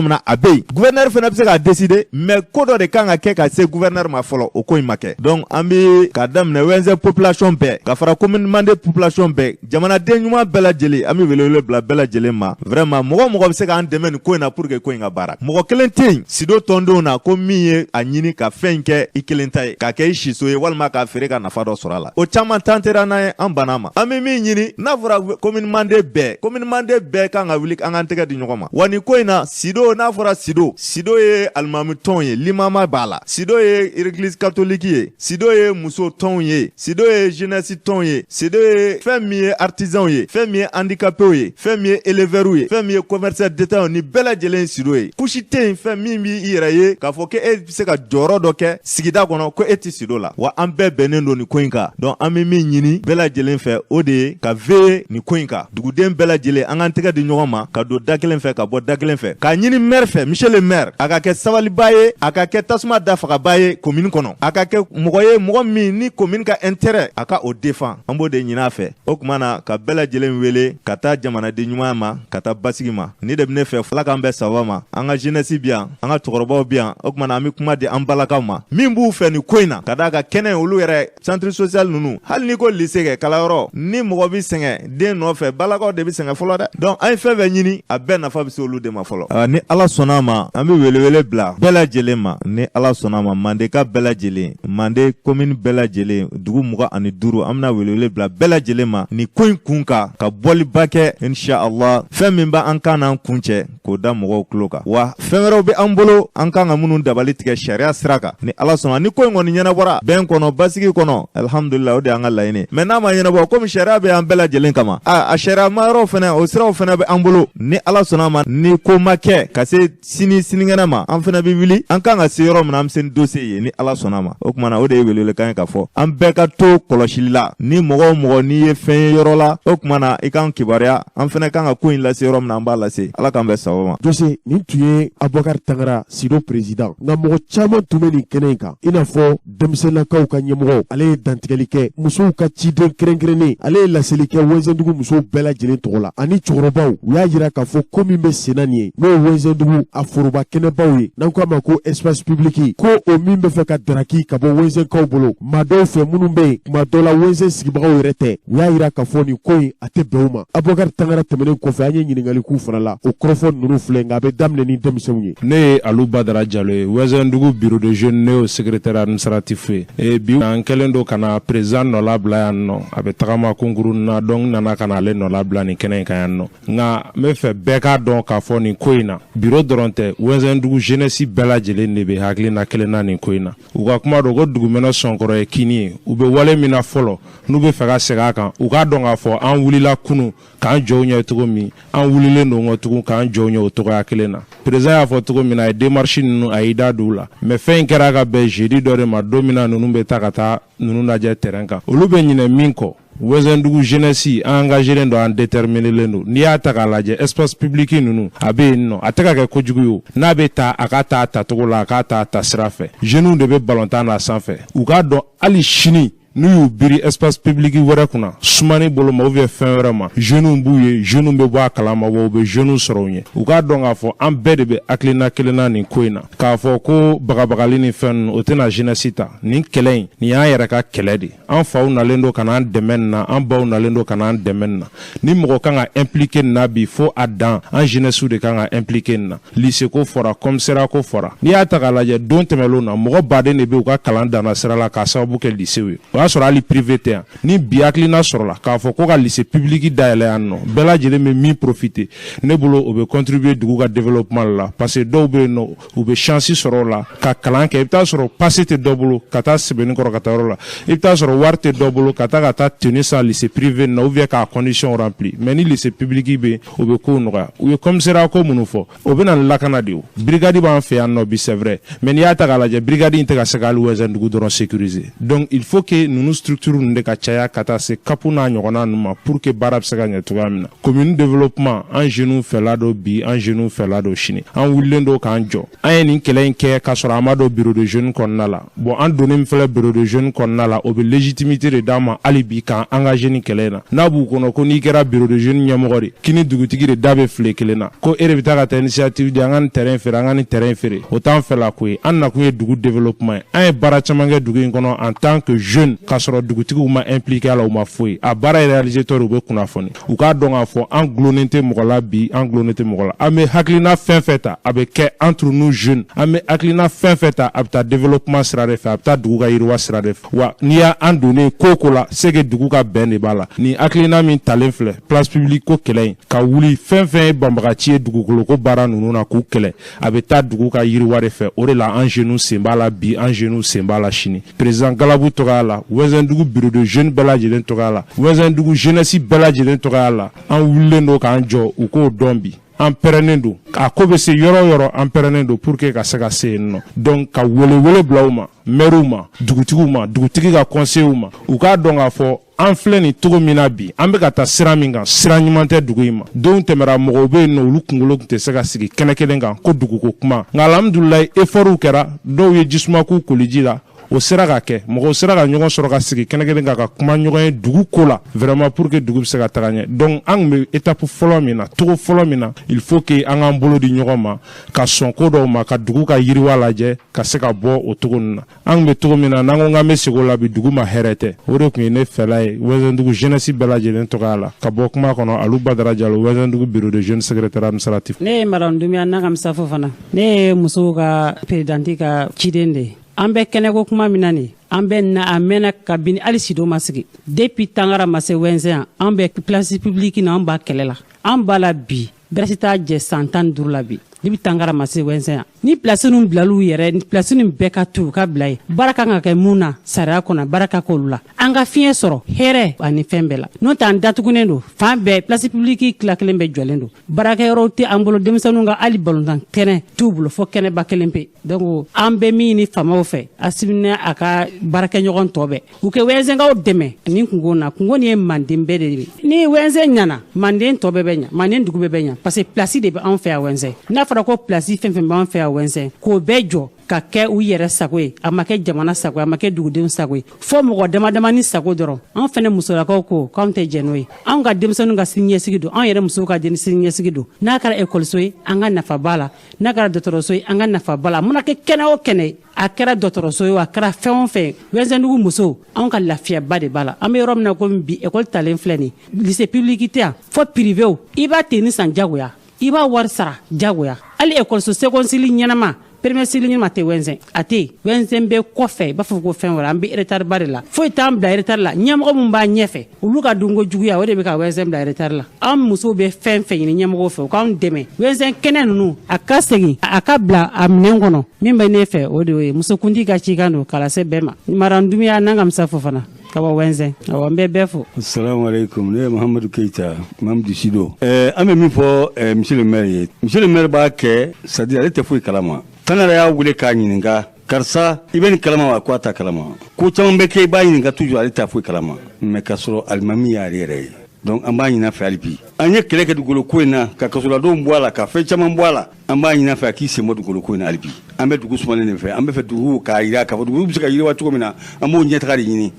min na a bɛ yen gouverneur fana bɛ se k'a décider mais ko dɔ de kan ka kɛ ka se gouverneur ma fɔlɔ o ko in ma kɛ donc an bɛ ka daminɛ wɛnzɛ population bɛɛ ka fara commune Mandé population bɛɛ jamanaden ɲuman bɛɛ lajɛlen an bɛ welewele bila bɛɛ lajɛlen ma vraiment mɔgɔ mɔgɔ bɛ se k'an dɛmɛ nin ko in na pour que ko in ka baara mɔgɔ kelen tɛ yen sido tɔndenw na ko min ye a ɲini ka fɛn kɛ i kelen ta ye k'a kɛ i siso ye walima k'a feere ka nafa dɔ sɔrɔ a la o caman tantera n'an ye an banna ma an bɛ min ɲini n'a fɔra commune Mandé bɛɛ kan ka wuli an k'an tɛgɛ di ɲɔgɔn ma wa nin ko in na sido n'a fɔra sido ye alimami tɔn ye limama b'a la sido ye église catholique ye sido ye muso tɔnw ye sido ye jeunesse tɔn ye sido ye fɛn min ye artisan ye fɛn min ye handicapé ye fɛn min ye éleveur ye fɛn min ye commerçant d'État ni bɛɛ lajɛlen sido ye kusi tɛ yen fɛn min b'i yɛrɛ ye k'a fɔ ko e bɛ se ka jɔyɔrɔ dɔ kɛ sigida kɔnɔ ko e tɛ sido la wa an bɛɛ bɛnnen don nin ko in kan donc an bɛ min ɲini bɛɛ lajɛlen fɛ o de ye ka veiller nin ko in kan duguden bɛɛ lajɛlen an k'an tɛgɛ di ɲɔgɔn ma ka don da kelen fɛ ka bɔ da kelen fɛ k'a ɲini maire fɛ monsieur le maire a ka kɛ sabaliba ye a ka kɛ tasuma dafagaba ye commune kɔnɔ a ka kɛ mɔgɔ ye mɔgɔ min ni commune ka intérêt a ka o défend an b'o de ɲini a fɛ o tuma na ka bɛɛ lajɛlen wele ka taa jamanaden ɲuman ma ka taa basigi ma ni de bɛ ne fɛ Ala k'an bɛɛ saba ma an ka jeunesse bi yan an ka cɛkɔrɔbaw bi yan o tuma na an bɛ kuma di an balakaw ma min b'u fɛ nin ko in na ka d'a ka kɛnɛ olu yɛrɛ centre social ninnu hali ni ko lycée kɛ kalanyɔrɔ ni mɔgɔ bɛ sɛgɛn den nɔfɛ balakaw de bɛ sɛgɛn fɔlɔ dɛ donc an ye fɛn fɛn ɲini a bɛɛ nafa bɛ se olu de ma fɔlɔ ni Ala sɔnna a ma an bɛ welewele bila bɛɛ lajɛlen ma ni Ala sɔnna a ma Mandeka bɛɛ lajɛlen Mandé commune bɛɛ lajɛlen dugu 25 an bɛna welewele bila bɛɛ lajɛlen ma ni ko in kun kan ka bɔliba kɛ inshallah fɛn min bɛ an kan n'an kun cɛ k'o da mɔgɔw tulo kan wa fɛn wɛrɛw bɛ an bolo an kan ka minnu dabali tigɛ sariya sira kan ni Ala sɔnna ni ko in kɔni ɲɛnabɔra bɛn kɔnɔ basigi kɔnɔ alhamdulillah o de y'an ka laɲini mais n'a ma ɲɛnabɔ komi sariya bɛ an bɛɛ lajɛlen kama a sariya ma yɔrɔ fɛnɛ o siraw fɛnɛ bɛ an bolo ni Ala sɔnna a ma ni ko ma kɛ ka se sinikɛnɛ ma an fɛnɛ bɛ wuli an kan ka se yɔrɔ min na an bɛ se ni dossier ye ni Ala sɔnna a ma o tuma na o de ye welewelekan ye ka fɔ an bɛɛ ka to kɔlɔsili la ni mɔgɔ o mɔgɔ n'i ye fɛn ye yɔrɔ la o tuma na i kan kibaruya an fɛnɛ kan ka ko in lase yɔrɔ min na an b'a lase Ala k'an bɛɛ sababu ma. Jose nin tun ye Abubakar Tangara sido président nka mɔgɔ caman tun bɛ nin kɛnɛ in kan i n'a fɔ denmisɛnninlakaw ka ɲɛmɔgɔ ale ye dantigɛli kɛ musow ka ciden kɛrɛnkɛrɛnnen ale ye laseli kɛ Wɛnzɛndugu musow bɛɛ lajɛlen tɔgɔ la ani cɛkɔrɔbaw u y'a jira k'a fɔ ko min bɛ senna nin ye n'o ye Wɛnzɛndugu a foroba kɛnɛbaw ye n'an k'a ma ko espace public ko o min bɛ fɛ ka daraki ka bɔ Wɛnzɛnkaw bolo maa dɔw fɛ minnu bɛ yen tuma dɔw la Wɛnzɛn sigibagaw yɛrɛ tɛ u y'a jira k'a fɔ nin ko in a tɛ bɛn u ma Abubakar Tangara tɛmɛnen kɔfɛ an ye ɲininkali k'u fana la o kɔrɔfɔ ninnu filɛ nka a bɛ daminɛ ni denmisɛnw ye. Ne ye Alu Badara Jalo ye Wɛnzɛndugu bureau de jeune ne y'o secrétaire administratif ye bi an kɛlen don ka na président nɔ labila yan nɔ a bɛ tagama concours na donc nana ka na ale nɔ labila nin kɛnɛ in kan yan nɔ nka n bɛ fɛ bɛɛ k'a dɔn k'a fɔ nin ko in na bureau dɔrɔn tɛ Wɛnzɛndugu jeunesse bɛɛ lajɛlen de bɛ hakilina kelen na nin ko in na u ka kuma dɔn ko dugumɛnɛ sɔnkɔrɔ ye kini ye u bɛ wale min na fɔlɔ n'u bɛ fɛ ka segin a kan u k'a dɔn k'a fɔ an wulila kunun k'an jɔ u ɲɛ cogo min an wulilen don tugun k'an jɔ u ɲɛ o cogoya kelen na président y'a fɔ cogo min na a ye démarche ninnu a y'i da don u la mais fɛn in kɛra ka bɛn jeudi dɔ de ma don min na ninnu bɛ taa ka taa ninnu lajɛ terrain kan olu bɛ ɲinɛ min kɔ Wɛnzɛndugu jeunesse an engagélen don an déterminelen don n'i y'a ta k'a lajɛ espace public ninnu a bɛ yen nɔ a tɛ ka kɛ kojugu ye o n'a bɛ taa a ka taa tacogo la a k'a taa ta sira fɛ jeunes de bɛ balontan na sanfɛ u k'a dɔn hali sini n'u y'u biri espace public wɛrɛ kunna sumani bolo ma fɛn wɛrɛ ma jeunes b'u ye jeunes bɛ bɔ a kalama wa u bɛ jeunes sɔrɔ u ɲɛ u k'a dɔn k'a fɔ an bɛɛ de bɛ hakilina kelen na nin ko in na k'a fɔ ko bagabagali ni fɛn ninnu o tɛna jeunesse ta nin kɛlɛ in nin y'an yɛrɛ ka kɛlɛ de an faw nalen don ka n'an dɛmɛ nin na an baw nalen don ka n'an dɛmɛ nin na ni mɔgɔ kan ka impliquer nin na bi fo a dan an jeunesse de kan ka impliquer nin na lycée ko fɔra commissariat ko fɔra n'i y'a ta k'a lajɛ don tɛmɛlenw na mɔgɔ baden de bɛ u ka kalan danna sira la k'a sababu kɛ lycée ye o y'a sɔrɔ hali privé tɛ yan ni bi hakilina sɔrɔla k'a fɔ ko ka lycée public dayɛlɛ yan nɔ bɛɛ lajɛlen bɛ min profiter ne bolo o bɛ contribuer dugu ka développement la parce que dɔw bɛ yen nɔ u bɛ chance sɔrɔ o la ka kalan kɛ i bɛ taa sɔrɔ passe tɛ dɔ bolo ka taa sɛbɛnni kɔrɔ ka taa yɔrɔ la i bɛ taa sɔrɔ wari tɛ dɔ bolo ka taa tenue san lycée privé na ou bien k'a condition rempli mais ni lycée public bɛ o bɛ kow nɔgɔya u ye commissariat ko minnu fɔ o bɛ na ni lakana de ye brigade b'an fɛ yan nɔ bi c'est vrai mais n'i y'a ta k'a lajɛ brigade in tɛ ka se ka hali Wɛzɛndugu dɔrɔn sécuriser donc il faut que ninnu structure ninnu de ka caya ka taa se kapu n'a ɲɔgɔnna ninnu ma pour que baara bɛ se ka ɲɛ cogoya min na commune développement an jeunes fɛla dɔ bi an jeunes fɛla dɔ sini an wulilen don k'an jɔ an ye nin kɛlɛ in kɛ k'a sɔrɔ an ma don bureau de jeunes kɔnɔna la bon an donnen min filɛ bureau de jeunes kɔnɔna la o bɛ légitimité de d'an ma hali bi k'an engager nin kɛlɛ in na n'a b'u kɔnɔ ko n'i kɛra bureau de jeunes ɲɛmɔgɔ de k'i ni dugutigi de da bɛ file kelen na ko e de bɛ taa ka taa initiative di an ka nin terrain feere an ka nin terrain feere o t'an fɛla ko ye an nakun ye dugu développement ye an ye baara caman kɛ dugu in kɔnɔ en tant que jeune k'a sɔrɔ dugutigiw ma impliqué a la u ma foyi a baara réalisateur u bɛ kunnafoni u k'a dɔn k'a fɔ an gulonnen tɛ mɔgɔ la bi an gulonnen tɛ mɔgɔ la an bɛ hakilina fɛn fɛn ta a bɛ kɛ entre nous jeunes an bɛ hakilina fɛn fɛn ta a bɛ taa développement sira de fɛ a bɛ taa dugu ka yiriwa sira de fɛ wa n'i y'an donnen ko o ko la c'est que dugu ka bɛn de b'a la nin hakilina min talen filɛ place publique ko kɛlɛ in ka wuli fɛn fɛn ye banbagaci ye dugukolo ko baara ninnu na k'u kɛlɛ a bɛ taa dugu ka yiriwa de fɛ o de la an jeunes sen b'a la bi an jeunes sen b'a la sini président Galabu tɔgɔya la Wɛzɛndugu bureau de jeunes bɛɛ lajɛlen tɔgɔya la Wɛzɛndugu jeunesse bɛɛ lajɛlen tɔgɔya la an wulilen don k'an jɔ u k'o dɔn bi an pɛrɛnnen don a ko bɛ se yɔrɔ o yɔrɔ an pɛrɛnnen don pour que ka se ka se yen nɔ donc ka wele bila u ma maires ma dugutigiw ma dugutigi ka conseillers ma u k'a dɔn k'a fɔ an filɛ nin cogo min na bi an bɛ ka taa sira min kan sira ɲuman tɛ dugu in ma don tɛmɛra mɔgɔw bɛ yen nɔ olu kunkolo tun tɛ se ka sigi kɛnɛ kelen kan ko duguko kuma nka alhamdulilayi efforts kɛra dɔw ye jisuma k'u koliji la o sera ka kɛ mɔgɔw sera ka ɲɔgɔn sɔrɔ ka sigi kɛnɛ kelen kan ka kuma ɲɔgɔn ye dugu ko la vraiment pour que dugu bɛ se ka taga ɲɛ donc an tun bɛ étape fɔlɔ min na togo fɔlɔ min na il faut que an k'an bolo di ɲɔgɔn ma ka sɔn ko dɔw ma ka dugu ka yiriwa lajɛ ka se ka bɔ o togo ninnu na an tun bɛ togo min na n'an ko k'an bɛ segin o la bi dugu ma hɛrɛ tɛ o de tun ye ne fɛla ye Wɛzɛndugu jeunesse bɛɛ lajɛlen tɔgɔya la ka bɔ kuma kɔnɔ Alu Badara Jalo Wɛzɛndugu bureau de jeunes secrétaire administratif ne ye madame Dumbuya Nakamisa Fofana ne ye musow ka présidente ka ciden de ye an bɛ kɛnɛko kuma min na nin an bɛ na a mɛnna kabini hali sido ma sigi depuis tangara ma se wɛnsɛn yan an bɛ place publique na an b'a kɛlɛ la an b'a la bi Beresi t'a jɛ san 15 la bi ni bi tangara ma se wɛnsɛn yan ni place ninnu bilal'u yɛrɛ ni place ninnu bɛɛ ka to u ka bila ye baara kan ka kɛ mun na sariya kɔnɔ baara ka k'olu la an ka fiɲɛ sɔrɔ hɛrɛ ani fɛn bɛɛ la n'o tɛ an datugunen don fan bɛɛ place publique tila kelen bɛɛ jɔlen don baarakɛyɔrɔw tɛ an bolo denmisɛnninw ka hali balontan kɛnɛ t'u bolo fo kɛnɛba kelen pe donc an bɛ min ɲini faamaw fɛ Asimi a ka baarakɛɲɔgɔn tɔ bɛɛ u kɛ wɛnsɛnkaw dɛmɛ ni kungo na kungo nin ye Manden bɛɛ de ye ni wɛnsɛn ɲana Manden tɔ bɛɛ bɛ ɲa Manden dugu bɛɛ bɛ ɲa parce que place de bɛ anw fɛ yan wɛnsɛn n'a fɔra ko place fɛn fɛn b'an fɛ yan wɛnsɛn k'o bɛɛ jɔ ka kɛ u yɛrɛ sago ye a ma kɛ jamana sago ye a ma kɛ dugudenw sago ye fo mɔgɔ damadamani sago dɔrɔn an fɛnɛ musolakaw ko k'anw tɛ jɛn n'o ye anw ka denmisɛnninw ka siniɲɛsigi don anw yɛrɛ musow ka siniɲɛsigi don n'a kɛra ekɔliso ye an ka nafa b'a la n'a kɛra dɔgɔtɔrɔso ye an ka nafa b'a la a mana kɛ kɛnɛ o kɛnɛ a kɛra dɔgɔtɔrɔso ye a kɛra fɛn o fɛn Wɛzɛndugu musow anw ka lafiyaba de b'a la an bɛ yɔrɔ min na komi bi ekɔli talen filɛ nin lycée public tɛ yan fo privéw i b'a tenni san jagoya i b'a wari sara jagoya hali ekɔliso secondaire ɲɛnama premier cycle ɲɛnama tɛ wɛnsɛn a tɛ wɛnsɛn bɛ kɔfɛ i b'a fɔ ko fɛn wɛrɛ an bɛ retard ba de la foyi t'an bila retard la ɲɛmɔgɔ min b'a ɲɛfɛ olu ka dunko juguya o de bɛ ka wɛnsɛn bila retard la an musow bɛ fɛn fɛn ɲini ɲɛmɔgɔw fɛ u k'anw dɛmɛ wɛnsɛn kɛnɛ ninnu a ka segin a ka bila a minɛn kɔnɔ min bɛ ne fɛ o de ye musokuntigi ka cikan don k'a lase bɛɛ ma Madame Dumbuya Nakamisa Fofana ka bɔ wɛnsɛn awɔ an bɛ bɛɛ fo. Assalamu alaikum ne ye Mahamadu Keita Mahamadu Sido an bɛ min fɔ monsieur le maire ye monsieur le maire b'a kɛ c'est à dire ale tɛ foyi kalama tana yɛrɛ y'a wele k'a ɲininka karisa i bɛ nin kalama wa ko a ta kalama ko caman bɛ kɛ i b'a ɲininka toujours ale t'a foyi kalama mais k'a sɔrɔ alimami y'ale yɛrɛ ye donc an b'a ɲin'a fɛ hali bi an ye kɛlɛ kɛ dugukolo ko in na ka kasoladenw bɔ a la ka fɛn caman bɔ a la an b'a ɲin'a fɛ a k'i sen bɔ dugukolo ko in na hali bi an bɛ dugu sumalen de fɛ an bɛ fɛ dugu k'a yira k'a fɔ dugu bɛ se ka yiriwa cogo min na an b'o ɲɛtaga de ɲini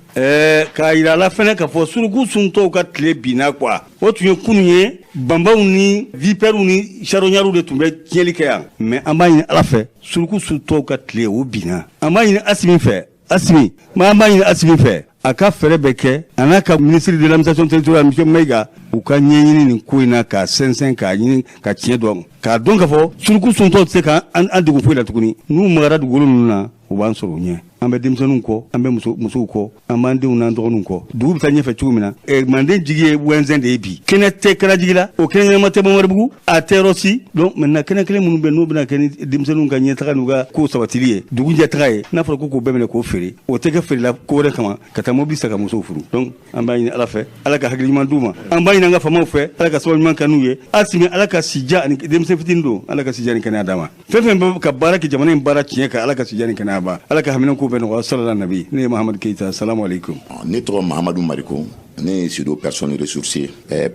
k'a yira a la fɛnɛ k'a fɔ suruku suntɔw ka tile binna quoi o tun ye kunun ye banbaw ni vipɛrw ni charognards de tun bɛ tiɲɛli kɛ yan mais an b'a ɲini ala fɛ suruku suntɔw ka tile o binna an b'a ɲini Asimi fɛ Asimi an b'a ɲini Asimi fɛ a ka fɛrɛ bɛ kɛ a n'a ka ministre de l'administration territoriale monsieur Maïga u ka ɲɛɲini nin ko in na k'a sɛnsɛn k'a ɲini ka tiɲɛ dɔn k'a dɔn k'a fɔ suruku suntɔw tɛ se k'an degun foyi la tuguni n'u magara dugukolo ninnu na u b'an sɔrɔ u ɲɛ an bɛ denmisɛnninw kɔ an bɛ musow kɔ an b'an denw n'an dɔgɔninw kɔ dugu bɛ taa ɲɛfɛ cogo min na manden jigi ye wɛnzɛn de ye bi kɛnɛ tɛ kɛra jigi la o kɛnɛ ɲɛnama tɛ Bamaribugu a tɛ yɔrɔ si donc maintenant kɛnɛ kelen minnu bɛ n'u bɛna kɛ ni denmisɛnninw ka ɲɛtaga n'u ka ko sabatili ye dugu ɲɛtaga ye n'a fɔra ko k'o bɛɛ minɛ k'o feere o tɛ kɛ feerela ko wɛrɛ kama ka taa mobili san ka musow furu donc an b'a ɲini ala fɛ ala ka hakili ɲuman d'u ma an b'a ɲini an ka faamaw fɛ ala ka sababu ɲuman kɛ n'u ye Asimi ala ka sija ani denmisɛn fitinin don ala ka sija ni kɛnɛya d'a ma fɛn fɛn bɛ ka baara kɛ jamana in baara tiɲɛ kan ala ka sija ni kɛnɛya ba ala ka hamina ko bɛ nɔgɔya salala nabi ne ye Mahamadu Keita salamu alaikum ne tɔgɔ Mahamadu Mariko ne ye Sido personne ressourcée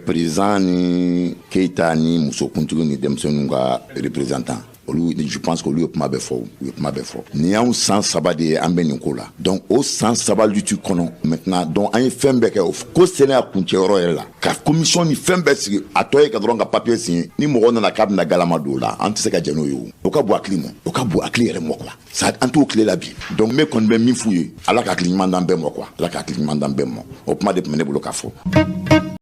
président ni Keita ni musokuntigi ni denmisɛnninw ka représentant je pense que lui kuma bɛ fɔ nin y'anw san 3 de ye an bɛ nin ko la donc o san 3 lutte kɔnɔ maintenant donc an ye fɛn bɛɛ kɛ ko sɛnɛ a kuncɛyɔrɔ yɛrɛ la ka commission ni fɛn bɛɛ sigi a tɔ ye ka dɔrɔn ka papier signer ni mɔgɔ nana k'a bɛna galama don o la an tɛ se ka jɛn n'o ye o ka bon hakili ma o ka bon hakili yɛrɛ mɔ quoi ça an t'o tile la bi donc ne kɔni bɛ min f'u ye ala ka hakili ɲuman d'an bɛɛ mɔ quoi ala ka hakili ɲuman d'an bɛɛ mɔ o kuma de tun bɛ ne bolo k'a fɔ